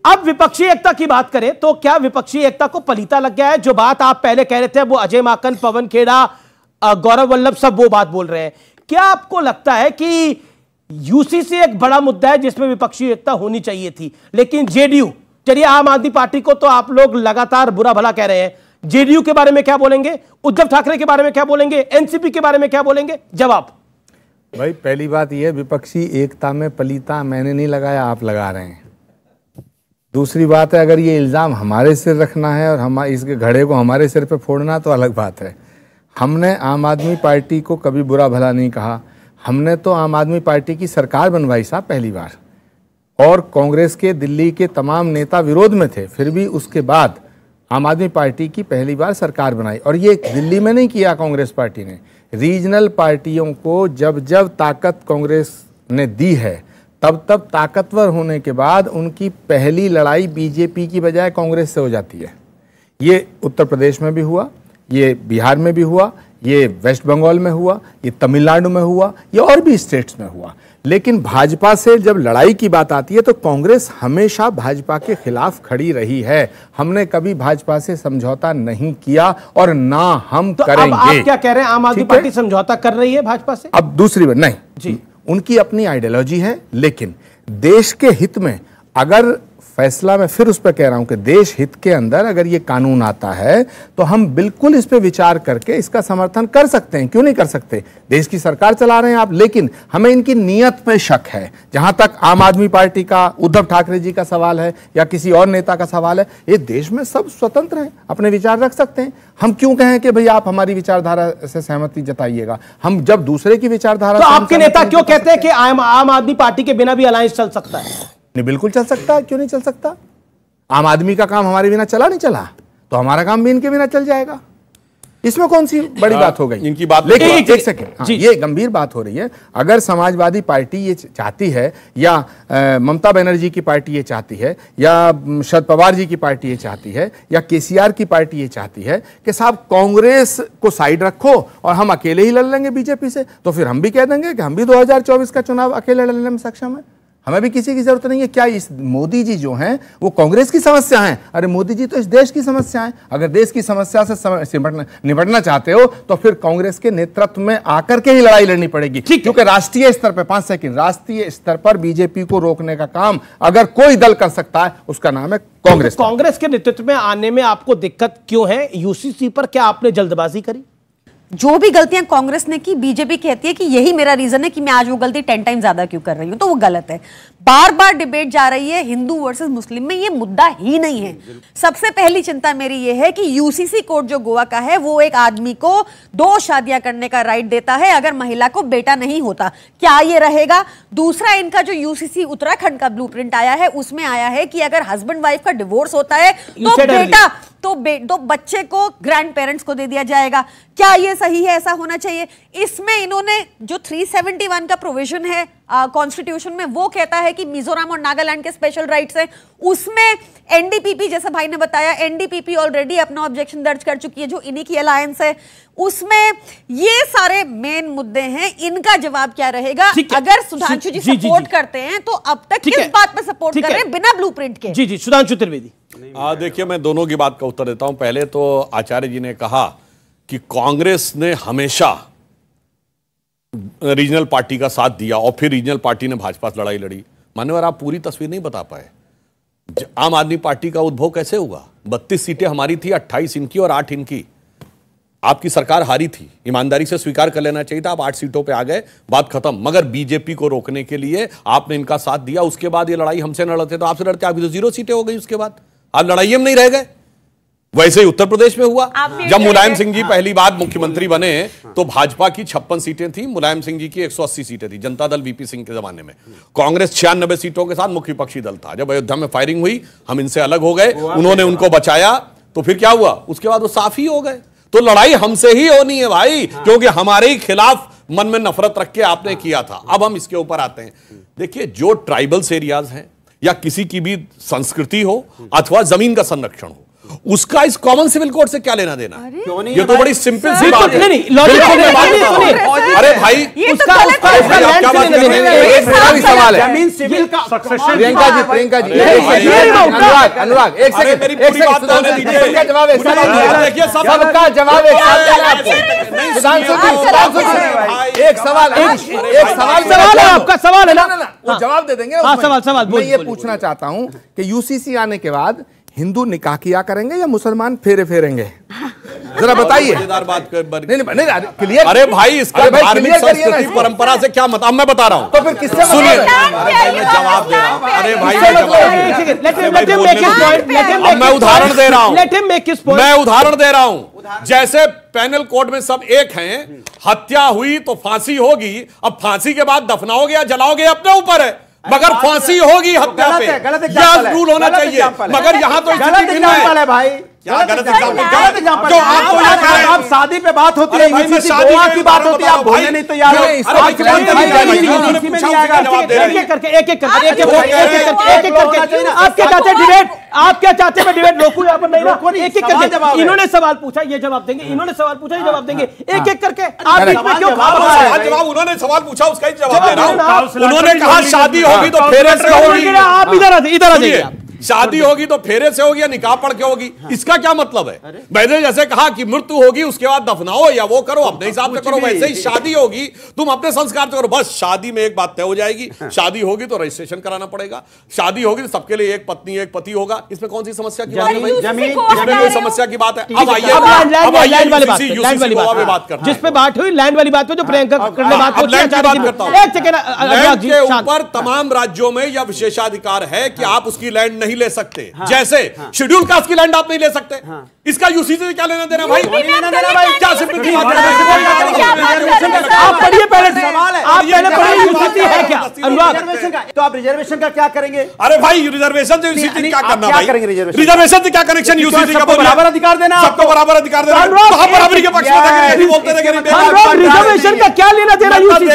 अब विपक्षी एकता की बात करें तो क्या विपक्षी एकता को पलीता लग गया है? जो बात आप पहले कह रहे थे वो अजय माकन, पवन खेड़ा, गौरव वल्लभ सब वो बात बोल रहे हैं। क्या आपको लगता है कि यूसीसी एक बड़ा मुद्दा है जिसमें विपक्षी एकता होनी चाहिए थी, लेकिन जेडीयू, चलिए आम आदमी पार्टी को तो आप लोग लगातार बुरा भला कह रहे हैं, जेडीयू के बारे में क्या बोलेंगे? उद्धव ठाकरे के बारे में क्या बोलेंगे? एनसीपी के बारे में क्या बोलेंगे? जवाब। भाई पहली बात यह, विपक्षी एकता में पलीता मैंने नहीं लगाया, आप लगा रहे हैं। दूसरी बात है, अगर ये इल्ज़ाम हमारे सिर रखना है और हम इसके घड़े को हमारे सिर पे फोड़ना तो अलग बात है। हमने आम आदमी पार्टी को कभी बुरा भला नहीं कहा। हमने तो आम आदमी पार्टी की सरकार बनवाई साहब पहली बार, और कांग्रेस के दिल्ली के तमाम नेता विरोध में थे, फिर भी उसके बाद आम आदमी पार्टी की पहली बार सरकार बनाई। और ये दिल्ली में नहीं किया कांग्रेस पार्टी ने, रीजनल पार्टियों को जब जब ताकत कांग्रेस ने दी है तब तब ताकतवर होने के बाद उनकी पहली लड़ाई बीजेपी की बजाय कांग्रेस से हो जाती है। ये उत्तर प्रदेश में भी हुआ, ये बिहार में भी हुआ, ये वेस्ट बंगाल में हुआ, ये तमिलनाडु में हुआ, ये और भी स्टेट्स में हुआ। लेकिन भाजपा से जब लड़ाई की बात आती है तो कांग्रेस हमेशा भाजपा के खिलाफ खड़ी रही है। हमने कभी भाजपा से समझौता नहीं किया और ना हम तो करेंगे। अब आप क्या कह रहे हैं, आम आदमी पार्टी समझौता कर रही है भाजपा से? अब दूसरी बात नहीं जी, उनकी अपनी आइडियोलॉजी है, लेकिन देश के हित में अगर फैसला, मैं फिर उस पर कह रहा हूं कि देश हित के अंदर अगर ये कानून आता है तो हम बिल्कुल इस पे विचार करके इसका समर्थन कर सकते हैं। क्यों नहीं कर सकते? देश की सरकार चला रहे हैं आप, लेकिन हमें इनकी नीयत पे शक है। जहां तक आम आदमी पार्टी का, उद्धव ठाकरे जी का सवाल है या किसी और नेता का सवाल है, ये देश में सब स्वतंत्र हैं, अपने विचार रख सकते हैं। हम क्यों कहें कि भाई आप हमारी विचारधारा से सहमति जताइएगा? हम जब दूसरे की विचारधारा, तो आपके नेता क्यों कहते हैं कि आम आदमी पार्टी के बिना भी अलायंस चल सकता है? नहीं, बिल्कुल चल सकता है, क्यों नहीं चल सकता? आम आदमी का काम हमारे बिना चला नहीं चला, तो हमारा काम भी इनके बिना चल जाएगा। इसमें कौन सी बड़ी बात हो गई? इनकी बात, लेकिन एक सेकंड, ये गंभीर बात हो रही है। अगर समाजवादी पार्टी ये चाहती है, या ममता बनर्जी की पार्टी ये चाहती है, या शरद पवार जी की पार्टी ये चाहती है, या केसीआर की पार्टी ये चाहती है कि साहब कांग्रेस को साइड रखो और हम अकेले ही लड़ लेंगे बीजेपी से, तो फिर हम भी कह देंगे कि हम भी 2024 का चुनाव अकेले लड़ने में सक्षम है, हमें भी किसी की जरूरत नहीं है। क्या इस मोदी जी जो हैं वो कांग्रेस की समस्या हैं? अरे मोदी जी तो इस देश की समस्या है। अगर देश की समस्या से निपटना चाहते हो तो फिर कांग्रेस के नेतृत्व में आकर के ही लड़ाई लड़नी पड़ेगी, क्योंकि राष्ट्रीय स्तर पर, 5 सेकंड, राष्ट्रीय स्तर पर बीजेपी को रोकने का काम अगर कोई दल कर सकता है उसका नाम है कांग्रेस। तो कांग्रेस के नेतृत्व में आने में आपको दिक्कत क्यों है? यूसीसी पर क्या आपने जल्दबाजी करी? जो भी गलतियां कांग्रेस ने की, बीजेपी कहती है कि यही मेरा रीजन है कि मैं आज वो गलती 10 टाइम ज्यादा क्यों कर रही हूं, तो वो गलत है। बार बार डिबेट जा रही है हिंदू वर्सेस मुस्लिम में, ये मुद्दा ही नहीं है। सबसे पहली चिंता मेरी ये है कि यूसीसी कोर्ट जो गोवा का है वो एक आदमी को 2 शादियां करने का राइट देता है अगर महिला को बेटा नहीं होता। क्या ये रहेगा? दूसरा, इनका जो यूसीसी उत्तराखंड का ब्लूप्रिंट आया है उसमें आया है कि अगर हस्बैंड वाइफ का डिवोर्स होता है तो बेटा तो बच्चे को ग्रैंड पेरेंट्स को दे दिया जाएगा। क्या ये सही है? ऐसा होना चाहिए? इसमें इन्होंने जो 371 का प्रोविजन है कॉन्स्टिट्यूशन में, वो कहता है कि मिजोरम और नागालैंड के स्पेशल राइट्स हैं। उसमें एनडीपीपी, जैसा भाई ने बताया, एनडीपीपी ऑलरेडी अपना ऑब्जेक्शन दर्ज कर चुकी है जो इन्हीं की अलायंस है। उसमें ये सारे मेन मुद्दे हैं। इनका जवाब क्या रहेगा? अगर सुधांशु जी सपोर्ट करते हैं तो अब तक किस बात पे सपोर्ट कर रहे हैं बिना ब्लूप्रिंट के? जी, सुधांशु त्रिवेदी। देखिए, मैं दोनों की बात का उत्तर देता हूं। पहले तो आचार्य जी ने कहा कि कांग्रेस ने हमेशा रीजनल पार्टी का साथ दिया और फिर रीजनल पार्टी ने भाजपा से लड़ाई लड़ी। मान्यवर, आप पूरी तस्वीर नहीं बता पाए। आम आदमी पार्टी का उद्भव कैसे हुआ? 32 सीटें हमारी थी, 28 इनकी और 8 इनकी। आपकी सरकार हारी थी, ईमानदारी से स्वीकार कर लेना चाहिए था। आप 8 सीटों पे आ गए, बात खत्म। मगर बीजेपी को रोकने के लिए आपने इनका साथ दिया। उसके बाद ये लड़ाई हमसे न लड़ते तो आपसे लड़ते, आपकी तो 0 सीटें हो गई। उसके बाद आप लड़ाई में नहीं रह गए। वैसे ही उत्तर प्रदेश में हुआ। जब मुलायम सिंह जी पहली बार मुख्यमंत्री बने तो भाजपा की 56 सीटें थी, मुलायम सिंह जी की 180 सीटें थी, जनता दल वीपी सिंह के जमाने में। कांग्रेस 96 सीटों के साथ मुख्य विपक्षी दल था। जब अयोध्या में फायरिंग हुई, हम इनसे अलग हो गए, उन्होंने उनको बचाया, तो फिर क्या हुआ, उसके बाद वो साफ ही हो गए। तो लड़ाई हमसे ही होनी है भाई, क्योंकि हमारे ही खिलाफ मन में नफरत रख के आपने किया था। अब हम इसके ऊपर आते हैं। देखिए, जो ट्राइबल्स एरियाज हैं या किसी की भी संस्कृति हो अथवा जमीन का संरक्षण हो, उसका इस कॉमन सिविल कोड से क्या लेना देना? ये तो बड़ी सिंपल सी बात है। अरे भाई, उसका सवाल है जमीन सिविल का। प्रियंका जी अनुराग एक सेकंड जवाब सबका जवाब एक सवाल है आपका सवाल है ना, वो जवाब दे देंगे। सवाल मैं ये पूछना चाहता हूं कि यूसीसी आने के बाद हिंदू निकाह किया करेंगे या मुसलमान फेरे फेरेंगे? जरा बताइए। नहीं क्लियर। अरे भाई, इसका धार्मिक संस्कृति परंपरा से क्या मतलब? मैं बता रहा हूं। तो फिर किससे सुनिए, जवाब दे रहा हूं। अरे भाई, मैं उदाहरण दे रहा हूं। मैं उदाहरण दे रहा हूं। जैसे पैनल कोड में सब एक हैं, हत्या हुई तो फांसी होगी। अब फांसी के बाद दफनाओगे या जलाओगे अपने ऊपर है, मगर फांसी होगी हत्या पे, यह रूल होना चाहिए। मगर यहाँ तो गलत एग्जाम्पल है भाई, क्या गलत एग्जाम्पल? जो आप शादी पे बात होती है, गोवा की बात होती है, आप बोलने नहीं तैयार हो। एक एक करके आप क्या चाहते हैं? डिबेट आप क्या चाहते हैं? मैं डिबेट रोकूं यहाँ पर? नहीं, एक एक करके। इन्होंने सवाल पूछा, ये जवाब देंगे। इन्होंने सवाल पूछा, ये जवाब देंगे। एक एक करके आप बीच में क्यों? जवाब उन्होंने सवाल पूछा, उसका ही जवाब दे रहा हूं। उन्होंने कहा शादी होगी तो फेरे से होगी। आप इधर आ जाइए। शादी होगी तो फेरे से होगी या निकाह पढ़ के होगी, इसका क्या मतलब है? मैंने जैसे कहा कि मृत्यु होगी उसके बाद दफनाओ या वो करो, अपने हिसाब से करो, वैसे ही शादी होगी तुम अपने संस्कार से करो। बस शादी में एक बात तय हो जाएगी, शादी होगी तो रजिस्ट्रेशन कराना पड़ेगा, शादी होगी तो सबके लिए एक पत्नी एक पति होगा। इसमें कौन सी समस्या की बात है? इसमें कोई समस्या की बात है? अब आइए लैंड वाली बात करते हैं, जिस पे बात हुई लैंड वाली बात पे, जो प्रियंका करने बात करता हूं। लैंड के ऊपर तमाम राज्यों में यह विशेषाधिकार है कि आप उसकी लैंड नहीं ले सकते। जैसे शेड्यूल कास्ट की लैंड आप नहीं ले सकते। इसका यूसीसी से क्या लेना देना भाई? क्या सिंपल की बात है? आप पढ़िए पहले, आप पहले पढ़िए यूसीसी है क्या? अनुराग, तो आप रिजर्वेशन का क्या करेंगे? अरे भाई, रिजर्वेशन से यूसीसी क्या करना भाई? रिजर्वेशन से क्या कनेक्शन यूसीसी का? बराबर अधिकार देना, सबको बराबर अधिकार देना। कहां बराबरी के पक्ष में बोलते थे? रिजर्वेशन का क्या लेना देना यूसीसी से?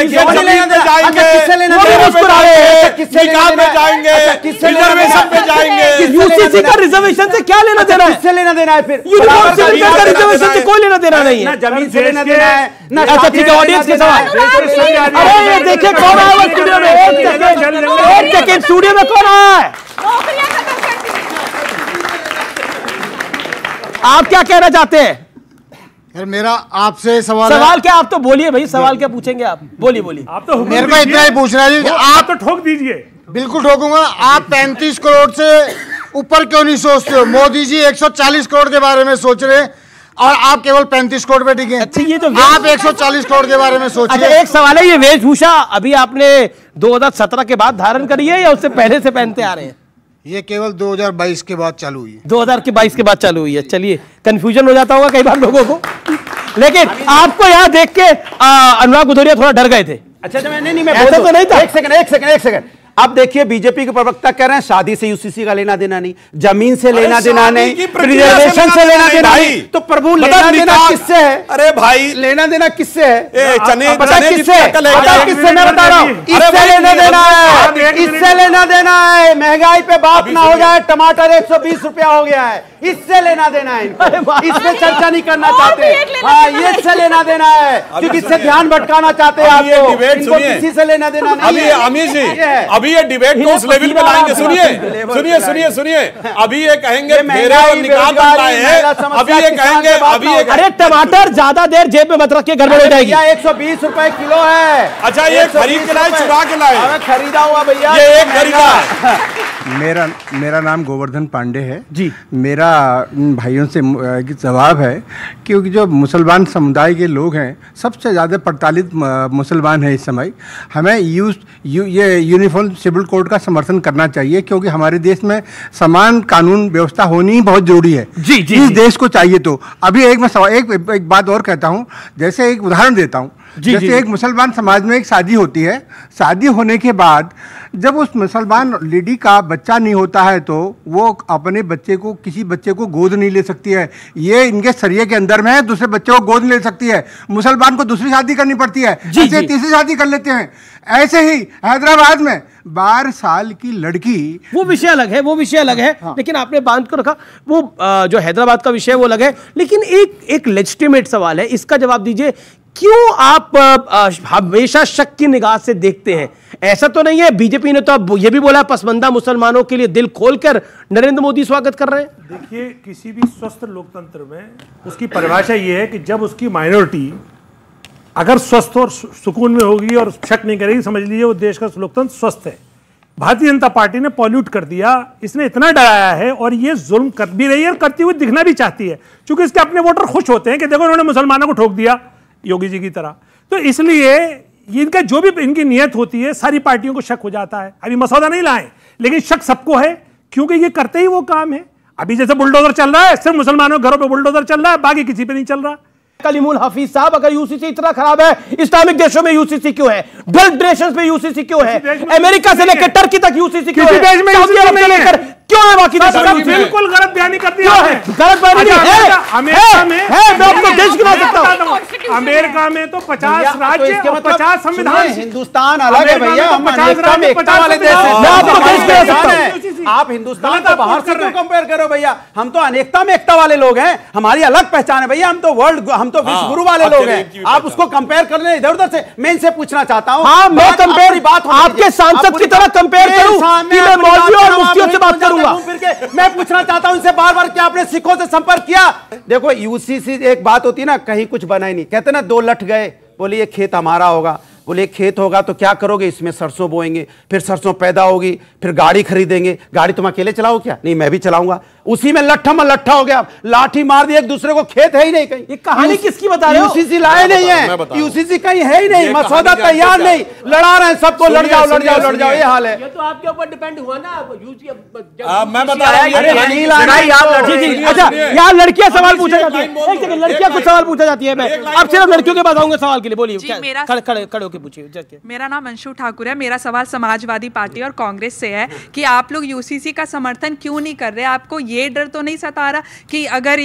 रिजर्वेशन पे जाएंगे, यूसीसी का रिजर्वेशन से क्या लेना देना है? किससे लेना देना है? फिर यूनिवर्सिटी का रिजर्वेशन से कोई लेना देना नहीं है। ना जमीन से लेना देना है, ना अच्छा ठीक है, ऑडियंस के सवाल। अरे ये देखिए कौन आया स्टूडियो में, एक सेकंड स्टूडियो में कौन आया है? आप क्या कहना चाहते हैं? यार मेरा आपसे सवाल क्या? आप तो बोलिए भाई, सवाल क्या पूछेंगे आप? बोलिए। आप तो मेरे को इतना ही पूछना है कि आप तो ठोक दीजिए। बिल्कुल ठोकूंगा। आप 35 करोड़ से ऊपर क्यों नहीं सोचते हो? मोदी जी 140 करोड़ के बारे में सोच रहे हैं और आप केवल 35 करोड़ पे टिके। अच्छा, ये तो आप 140 करोड़ के बारे में सोचिए। अच्छा, एक सवाल है, ये वेशभूषा अभी आपने 2017 के बाद धारण करी है या उससे पहले से पहनते आ रहे हैं? ये केवल 2022 के बाद चालू हुई है। 2022 के बाद चालू हुई है। चलिए, कंफ्यूजन हो जाता होगा कई बार लोगों को, लेकिन आपको यहाँ देख के अनुराग भदौरिया थोड़ा डर गए थे। अच्छा, नहीं, मैं ऐसा तो नहीं था। एक सेकंड। अब देखिए, बीजेपी के प्रवक्ता कह रहे हैं शादी से यूसीसी का लेना देना नहीं, जमीन से लेना देना नहीं, रिजर्वेशन से लेना देना नहीं। तो प्रभु लेना देना किससे है? अरे भाई, लेना देना किससे है? पता किससे? मैं बता रहा हूँ, इससे लेना देना है, इससे लेना देना है। महंगाई पे बात ना हो जाए, टमाटर 120 रुपया हो गया है, इससे लेना देना है। इससे चर्चा नहीं करना चाहते। हाँ, ये इससे लेना देना है, क्योंकि इससे ध्यान भटकाना चाहते हैं आपको। किसी से लेना देना नहीं है। अमित जी, अभी ये डिबेट को उस लेवल पे लाएंगे। सुनिए, अभी ये कहेंगे फेरे और निकाह करना है। अभी ये कहेंगे, अरे टमाटर ज्यादा देर जेब में मत रखिए, गड़बड़ हो जाएगी। 120 रुपए किलो है। अच्छा, ये खरीद के लाए, चुरा के लाए? खरीदा हुआ भैया, ये एक खरीदा है। मेरा नाम गोवर्धन पांडे है जी। मेरा भाइयों से जवाब है क्योंकि जो मुसलमान समुदाय के लोग हैं सबसे ज़्यादा प्रताड़ित मुसलमान है इस समय। हमें ये यूनिफॉर्म सिविल कोड का समर्थन करना चाहिए क्योंकि हमारे देश में समान कानून व्यवस्था होनी ही बहुत जरूरी है। जी, जी, इस जी। देश को चाहिए। तो अभी एक बात और कहता हूँ, जैसे एक उदाहरण देता हूँ। जैसे एक मुसलमान समाज में एक शादी होती है, शादी होने के बाद जब उस मुसलमान लेडी का बच्चा नहीं होता है तो वो अपने बच्चे को, किसी बच्चे को गोद नहीं ले सकती है। ये इनके शरीयत के अंदर में है, दूसरे बच्चे को गोद नहीं ले सकती है। मुसलमान को दूसरी शादी करनी पड़ती है, ऐसे तीसरी शादी कर लेते हैं। ऐसे ही हैदराबाद में 12 साल की लड़की, वो विषय अलग है, वो विषय अलग है। हाँ। लेकिन आपने बांध को रखा, वो जो हैदराबाद का विषय वो अलग है। लेकिन एक लेजिटिमेट सवाल है, इसका जवाब दीजिए। क्यों आप हमेशा शक की निगाह से देखते हैं? ऐसा तो नहीं है, बीजेपी ने तो अब ये भी बोला पसमंदा मुसलमानों के लिए दिल खोलकर नरेंद्र मोदी स्वागत कर रहे हैं। देखिए, किसी भी स्वस्थ लोकतंत्र में उसकी परिभाषा ये है कि जब उसकी माइनॉरिटी अगर स्वस्थ और सुकून में होगी और शक नहीं करेगी, समझ लीजिए वो देश का लोकतंत्र स्वस्थ है। भारतीय जनता पार्टी ने पॉल्यूट कर दिया, इसने इतना डराया है और ये जुल्म कर भी रही है और करती हुई दिखना भी चाहती है, क्योंकि इसके अपने वोटर खुश होते हैं कि देखो इन्होंने मुसलमानों को ठोक दिया योगी जी की तरह। तो इसलिए इनका जो भी इनकी नियत होती है, सारी पार्टियों को शक हो जाता है। अभी मसौदा नहीं लाए, लेकिन शक सबको है क्योंकि ये करते ही वो काम है। अभी जैसे बुलडोजर चल रहा है, सिर्फ मुसलमानों के घरों पे बुलडोजर चल रहा है, बाकी किसी पे नहीं चल रहा। कलीमुल हफीज साहब, अगर यूसीसी इतना खराब है, इस्लामिक देशों में यूसीसी क्यों है? गल्फ नेशंस में यूसीसी क्यों है? अमेरिका से लेकर टर्की तक यूसीसी क्यों है? देश में लेकर क्यों है? बाकी बिल्कुल गलत बयानी कर दिया है। गलत बयानी है। अमेरिका में है, मैं आपको देश गिना सकता हूं। अमेरिका में तो 50 राज्य और 50 संविधान। हिंदुस्तान अलग है भैया, हम अनेकता में एकता वाले देश हैं। मैं आपको देश गिना सकता हूं। आप हिंदुस्तान को बाहर से क्यों कंपेयर करो भैया? हम तो अनेकता में एकता वाले लोग हैं, हमारी अलग पहचान है भैया। हम तो विश्व गुरु वाले लोग हैं। आप उसको कंपेयर कर रहे हैं इधर उधर से। मैं इनसे पूछना चाहता हूं, हाँ, मैं कंपेयर बात आपके सांसद की तरह कंपेयर करूं कि मैं मौलवी और मुफ्तियों से बात करूंगा? मैं पूछना चाहता हूं इनसे बार बार कि आपने सिखों से संपर्क किया? देखो, यूसीसी एक बात होती है ना, कहीं कुछ बना ही नहीं। कहते ना, 2 लठ गए, बोले ये खेत हमारा होगा। बोले खेत होगा तो क्या करोगे? इसमें सरसों बोएंगे, फिर सरसों पैदा होगी, फिर गाड़ी खरीदेंगे। गाड़ी तुम अकेले चलाओ क्या? नहीं, मैं भी चलाऊंगा। उसी में लट्ठा मलट्ठा हो गया, लाठी मार दी एक दूसरे को। खेत है ही नहीं कहीं। ये कहानी किसकी बता रहे हो? यूसीसी लाए नहीं है, यूसीसी कहीं है ही नहीं, मसौदा तैयार नहीं, लड़ा रहे हैं सबको। लड़ जाओ लड़ जाओ लड़ जाओ, ये हाल है। ये तो आपके ऊपर डिपेंड हुआ ना। मैं बता रहा हूं, अच्छा, यहाँ लड़कियां सवाल पूछा जाती है। एक सेकंड, लड़कियां कुछ सवाल पूछा जाती है। मैं अब सिर्फ लड़कियों के पास आऊंगा सवाल के लिए। बोलिए, खड़े होकर पूछिए। मेरा नाम अंशु ठाकुर है। मेरा सवाल समाजवादी पार्टी और कांग्रेस से है कि आप लोग यूसीसी का समर्थन क्यों नहीं कर रहे? आपको ये डर तो नहीं सता रहा कि अगर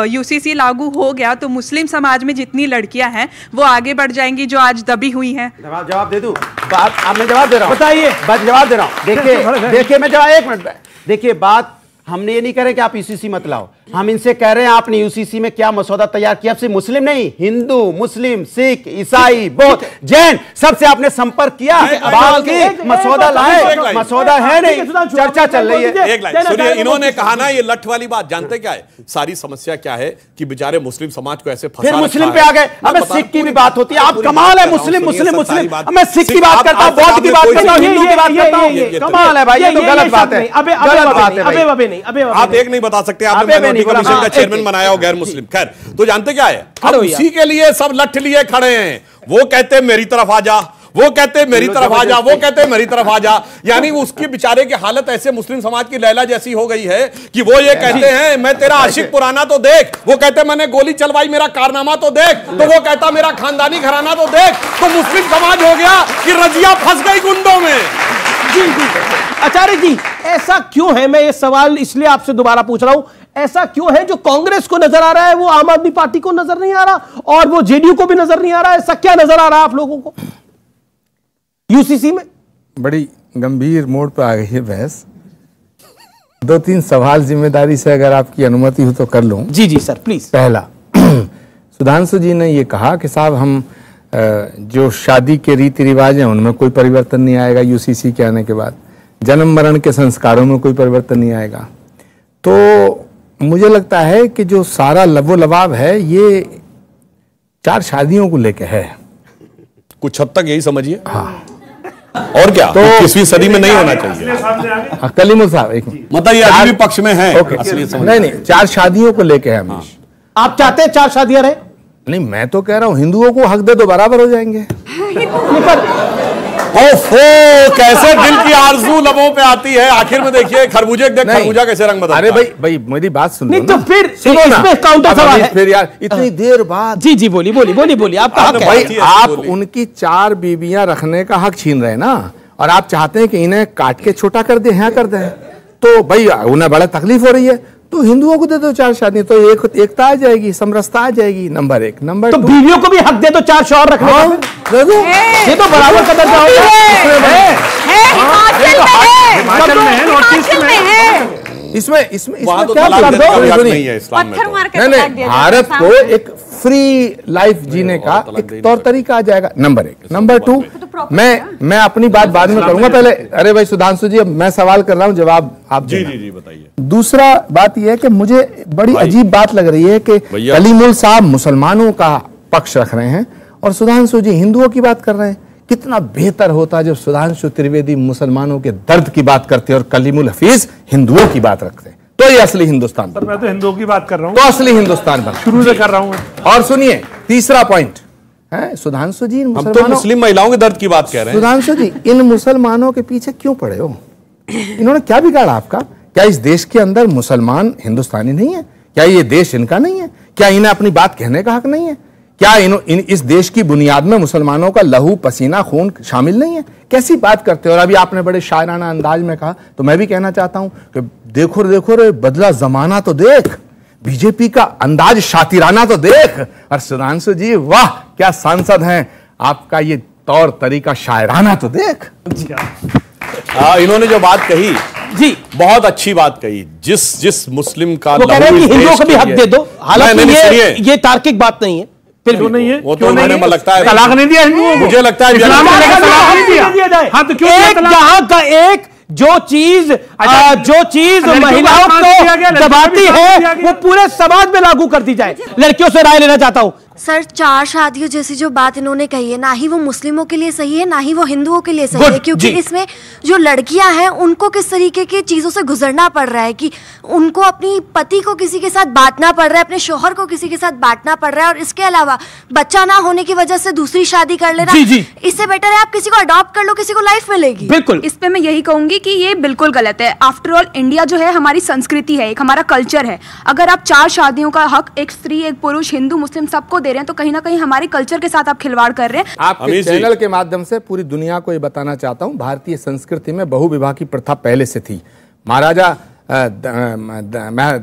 यूसीसी लागू हो गया तो मुस्लिम समाज में जितनी लड़कियां हैं वो आगे बढ़ जाएंगी जो आज दबी हुई हैं? जवाब दे दूं? मैं जवाब दे रहा हूं, बताइए। जवाब दे रहा हूं। देखिए मैं जवाब, 1 मिनट। देखिए, बात हमने ये नहीं कह रहे कि आप यूसीसी मत लाओ। हम इनसे कह रहे हैं आपने यूसीसी में क्या मसौदा तैयार किया? सिर्फ मुस्लिम नहीं, हिंदू, मुस्लिम, सिख, ईसाई, बौद्ध, जैन, सबसे आपने संपर्क किया, बात की, मसौदा लाए। मसौदा है नहीं, चर्चा चल रही है। एक लाइन सुनिए, इन्होंने कहा ना ये लठ वाली बात, जानते क्या है सारी समस्या क्या है? कि बेचारे मुस्लिम समाज को ऐसे फंसा फिर मुस्लिम पे आ गए। अब सिख की भी बात होती है। आप कमाल है, मुस्लिम मुस्लिम मुस्लिम। मैं सिख की बात करता हूं, बौद्ध की बात करता हूं, हिंदू की बात करता हूं। कमाल है भाई, ये तो गलत बात है। गलत बात है। आप एक नहीं बता सकते, आपने कमीशन का चेयरमैन बनाया हो गैर मुस्लिम। खैर, तो जानते क्या है, अब उसी के लिए सब लठ लिए खड़े हैं। वो कहते मेरी तरफ आ जा, वो कहते मेरी तरफ आ जा, वो कहते मेरी तरफ आ जा। यानी उसकी बेचारे की हालत ऐसे मुस्लिम समाज की लैला जैसी हो गई है कि वो ये कहते हैं मैं तेरा आशिक पुराना तो देख, वो कहते मैंने गोली चलवाई मेरा कारनामा तो देख, तो वो कहता मेरा खानदानी घराना तो देख। तो मुस्लिम समाज हो गया कि रजिया फंस गई गुंडों में। जी जी आचार्य जी, ऐसा क्यों है? मैं ये सवाल इसलिए आपसे दोबारा पूछ रहा हूं, ऐसा क्यों है जो कांग्रेस को नजर आ रहा है वो आम आदमी पार्टी को नजर नहीं आ रहा और वो जेडीयू को भी नजर नहीं आ रहा? ऐसा क्या नजर आ रहा है आप लोगों को यूसीसी में? बड़ी गंभीर मोड़ पर आ गई है बहस। 2-3 सवाल जिम्मेदारी से अगर आपकी अनुमति हो तो कर लूं। जी जी सर प्लीज। पहला, सुधांशु जी ने ये कहा कि साहब हम जो शादी के रीति रिवाज हैं उनमें कोई परिवर्तन नहीं आएगा यूसीसी के आने के बाद, जन्म मरण के संस्कारों में कोई परिवर्तन नहीं आएगा। तो मुझे लगता है कि जो सारा लबो लबाब है ये 4 शादियों को लेके है। कुछ हद तक यही समझिए। हाँ, और क्या तो 21वीं सदी में नहीं होना चाहिए। कलीमुल साहब एक मिनट, मतलब ये अभी भी पक्ष में है। नहीं, 4 शादियों को लेके है हमेश। आप चाहते हैं 4 शादियां रहे? नहीं, मैं तो कह रहा हूं हिंदुओं को हक दे दो, बराबर हो जाएंगे। ओफो, कैसे दिल की आरज़ू लबों पे आती है। आखिर में देखिए खरबूजे देख खरबूजा कैसे रंग बदलता है। अरे भाई मेरी बात सुनो। नहीं तो फिर सुनो ना, काउंटर सवाल है। फिर यार इतनी देर बाद। जी बोलिए आपका हक है। भाई आप उनकी 4 बीबियां रखने का हक छीन रहे हैं ना, और आप चाहते हैं कि इन्हें काट के छोटा कर दे, यहाँ कर दे, तो भाई उन्हें बड़ा तकलीफ हो रही है, तो हिंदुओं को दे दो 4 शादी, तो एकता आ जाएगी, समरसता आ जाएगी। नंबर 1। नंबर 2, तो बीवियों को भी हक दे दो 4 शौहर रखने का। दे दो, ये तो बराबर का दर्जा होगा। इसमें क्या कर दो? नहीं, भारत को एक फ्री लाइफ जीने का एक तौर तरीका आ जाएगा। नंबर 1। नंबर 2, मैं अपनी बात बाद में करूंगा, पहले अरे भाई सुधांशु जी, अब मैं सवाल कर रहा हूं, जवाब आप जी बताइए। दूसरा बात यह है कि मुझे बड़ी अजीब बात लग रही है कि कलीमुल साहब मुसलमानों का पक्ष रख रहे हैं और सुधांशु जी हिंदुओं की बात कर रहे हैं। कितना बेहतर होता जब सुधांशु त्रिवेदी मुसलमानों के दर्द की बात करते और कलीमुल हफीज हिंदुओं की बात रखते, तो ये असली हिंदुस्तान। पर मैं तो हिंदुओं की बात कर रहा हूं, तो असली हिंदुस्तान बन शुरू से कर रहा हूं। और सुनिए, तीसरा पॉइंट है सुधांशु जी, हम तो मुस्लिम महिलाओं के दर्द की बात कह रहे हैं। सुधांशु जी, इन मुसलमानों के पीछे क्यों पड़े हो? इन्होंने क्या बिगाड़ा आपका? क्या इस देश के अंदर मुसलमान हिंदुस्तानी नहीं है? क्या ये देश इनका नहीं है? क्या इन्हें अपनी बात कहने का हक नहीं है? क्या इस देश की बुनियाद में मुसलमानों का लहू पसीना खून शामिल नहीं है? कैसी बात करते हो? और अभी आपने बड़े शायराना अंदाज में कहा, तो मैं भी कहना चाहता हूं कि देखो रे बदला जमाना तो देख, बीजेपी का अंदाज शातिराना तो देख। और सुधांशु जी वाह, क्या सांसद हैं, आपका ये तौर तरीका शायराना तो देख। इन्होंने जो बात कही जी, बहुत अच्छी बात कही। जिस मुस्लिम का वो कह रहे हैं कि हिंदुओं को भी हक दे दो, हालांकि ये तार्किक बात नहीं है। क्यों नहीं है? वो तो मैंने लगता है तलाक नहीं दिया हिंदुओं को, मुझे लगता है इस्लाम को लेकर तलाक नहीं दिया जाए। हाँ, तो क्यों जहां का एक जो चीज महिलाओं को दबाती है वो पूरे समाज में लागू कर दी जाए। लड़कियों से राय लेना चाहता हूं। सर, 4 शादियों जैसी जो बात इन्होंने कही है, ना ही वो मुस्लिमों के लिए सही है, ना ही वो हिंदुओं के लिए सही है, क्योंकि इसमें जो लड़कियां हैं उनको किस तरीके की चीजों से गुजरना पड़ रहा है कि उनको अपनी पति को किसी के साथ बांटना पड़ रहा है, अपने शौहर को किसी के साथ बांटना पड़ रहा है, और इसके अलावा बच्चा ना होने की वजह से दूसरी शादी कर लेना। इससे बेटर है आप किसी को अडॉप्ट कर लो, किसी को लाइफ मिलेगी। बिल्कुल, इस पे मैं यही कहूंगी कि ये बिल्कुल गलत है। आफ्टर ऑल इंडिया जो है हमारी संस्कृति है, एक हमारा कल्चर है। अगर आप 4 शादियों का हक एक स्त्री, एक पुरुष, हिंदू, मुस्लिम सबको दे रहे हैं, तो कहीं ना कहीं हमारे कल्चर के साथ आप खिलवाड़ कर रहे हैं। आपके चैनल के माध्यम से पूरी दुनिया को ये बताना चाहता हूं, भारतीय संस्कृति में बहुविवाह की प्रथा पहले से थी। महाराजा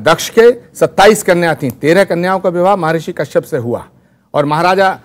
दक्ष के 27 कन्या थी, 13 कन्याओं का विवाह महर्षि कश्यप से हुआ, और महाराजा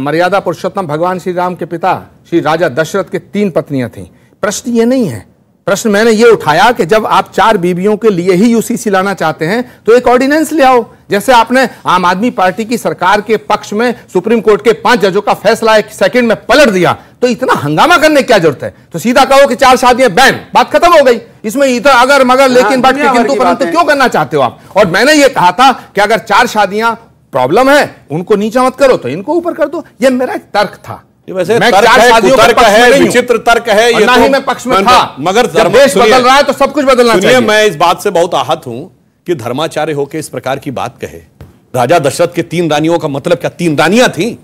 मर्यादा पुरुषोत्तम भगवान श्री राम के पिता श्री राजा दशरथ के 3 पत्नियां थीं। प्रश्न ये नहीं है, प्रश्न मैंने ये उठाया कि जब आप 4 बीवियों के लिए ही यूसीसी लाना चाहते हैं तो एक ऑर्डिनेंस ले आओ, जैसे आपने आम आदमी पार्टी की सरकार के पक्ष में सुप्रीम कोर्ट के 5 जजों का फैसला 1 सेकंड में पलट दिया, तो इतना हंगामा करने की क्या जरूरत है? तो सीधा कहो कि 4 शादियां बैन, बात खत्म हो गई। इसमें इधर अगर मगर लेकिन बट के किंतु परंतु क्यों करना चाहते हो आप? और मैंने ये कहा था कि अगर 4 शादियां प्रॉब्लम है, उनको नीचा मत करो तो इनको ऊपर कर दो। ये मेरा एक तर्क था। वैसे तर्क है, विचित्र तर्क है, ये ना ही मैं पक्ष में था, मगर जब देश बदल रहा है तो सब कुछ बदलना चाहिए। मैं इस बात से बहुत आहत हूं कि धर्माचार्य होकर इस प्रकार की बात कहे। राजा दशरथ के 3 रानियों का मतलब क्या 3 रानियां थी?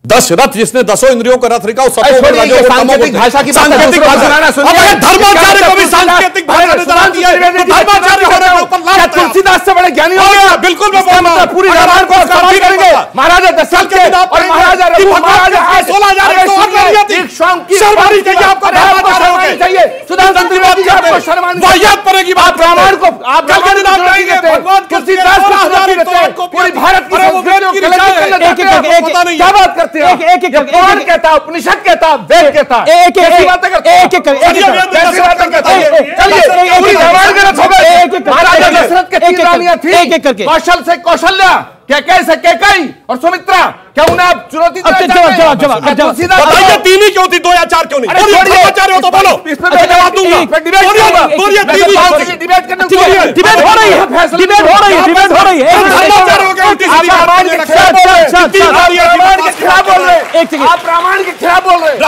10 रथ, जिसने 10 इंद्रियों का रथ रिका, सांकेतिक भाषा की सांकेतिक धर्माचार्य को भी सांकेतिक भाषा नजर आती है। धर्माचार्य होने के ऊपर लाभ तुलसीदास से बड़े ज्ञानी हो गया। बिल्कुल मैं बोल रहा हूं, पूरी रामायण को समाप्त करेंगे। महाराजा दशरथ के और महाराजा 16,000 एक शाम की शर्मानी चाहिए आपको, धर्माचार्य चाहिए। सुधांशु आपको शर्मानी वाहियात पड़ेगी बात। रामायण को आप कल के दिन आप कहेंगे तुलसीदास को पूरी भारत की संस्कृति को क्या बात करते हैं? पुराण कहता है, उपनिषद कहता है, वेद कहता है, कैसी बातें करते हैं? कैसी बातें करते हैं? चलिए पूरी रामायण के रथ हो गए। महाराजा दशरथ के 3 रानियां थी, कौशल से कौशल्या, कैकेयी से कैकेयी और सुमित्रा। क्या उन्हें आप चुनौती जवाब 3 ही क्यों थी, 2 या 4 क्यों नहीं? धर्माचार्य हो तो बोलो, जवाब दूंगा। डिबेट हो रही है, डिबेट हो रही है। धर्माचार्य हो गया, आप रामायण के खिलाफ बोल रहे हैं। आप रामायण के खिलाफ बोल रहे हैं।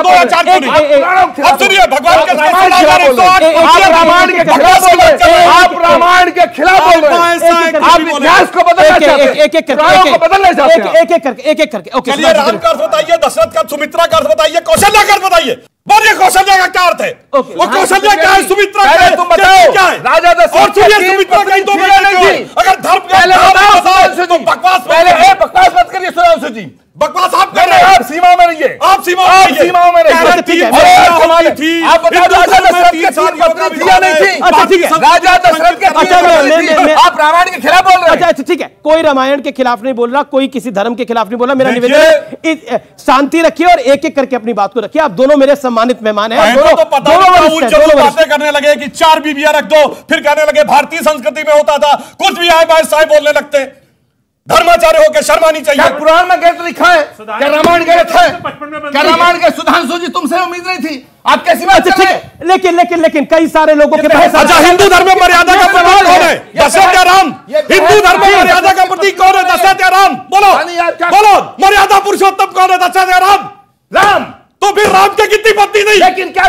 खिलाफ 2 या 4 क्यों नहीं? अब सुनिए, भगवान के रामायण के खिलाफ बोल रहे हैं, आप रामायण के खिलाफ बोल रहे हैं, आप इतिहास को बदलना चाहते हैं, एक एक करके ओके। चलिए, राम का अर्थ बताइए, दशरथ का, सुमित्रा का अर्थ बताइए, कौशल्या का अर्थ बताइए। बोलिए, कौशल्या का क्या अर्थ है? वो कौशल्या क्या है, सुमित्रा क्या है, तुम बताओ क्या है? राजा दशरथ और सुनिए, सुमित्रा कहीं तो नहीं थी। अगर धर्म का तो बकवास पहले बकवास मत करिए सुधांशु जी, बकवास आप कर रहे हैं। आप सीमा में रहिए, आप सीमा में रहिए। आप बताओ, राजा दशरथ के 3 पत्नी थी या नहीं थी? अच्छा ठीक है, राजा दशरथ के 3 पत्नी थी, आप रामायण के खिलाफ बोल रहे हैं। अच्छा ठीक है, कोई रामायण के खिलाफ नहीं बोल रहा, कोई किसी धर्म के खिलाफ नहीं बोल रहा। मेरा निवेदन है शांति रखिए और एक एक करके अपनी बात को रखिए। आप दोनों मेरे सम्मानित मेहमान हैं। दोनों बातें करने लगे कि 4 बीबियां रख दो, फिर कहने लगे भारतीय संस्कृति में होता था, कुछ भी आए बाय साहब बोलने लगते हैं। धर्माचार्य होकर शर्म आनी चाहिए। क्या पुराण में गलत लिखा है? क्या रामायण गलत है? क्या रामायण के सुधांशु जी तुमसे उम्मीद नहीं थी? आप कैसी बात कर रहे हैं? लेकिन कई सारे लोगों के पास। अच्छा, हिंदू धर्म में मर्यादा का प्रतीक कौन है? दशरथ या राम? हिंदू धर्म में मर्यादा का प्रतीक कौन है? दशरथ या राम? बोलो बोलो, मर्यादा पुरुषोत्तम कौन है? दशरथ या राम? राम। तो फिर राम के कितनी पत्नी नहीं? लेकिन क्या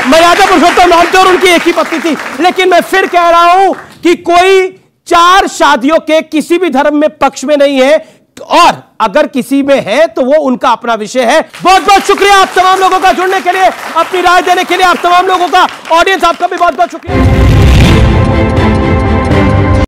मर्यादा पुरुषोत्तम राम थे और उनकी एक ही पत्नी थी। लेकिन मैं फिर कह रहा हूं कि कोई 4 शादियों के किसी भी धर्म में पक्ष में नहीं है, और अगर किसी में है तो वो उनका अपना विषय है। बहुत बहुत शुक्रिया आप तमाम लोगों का जुड़ने के लिए, अपनी राय देने के लिए। आप तमाम लोगों का, ऑडियंस आपका भी बहुत बहुत शुक्रिया।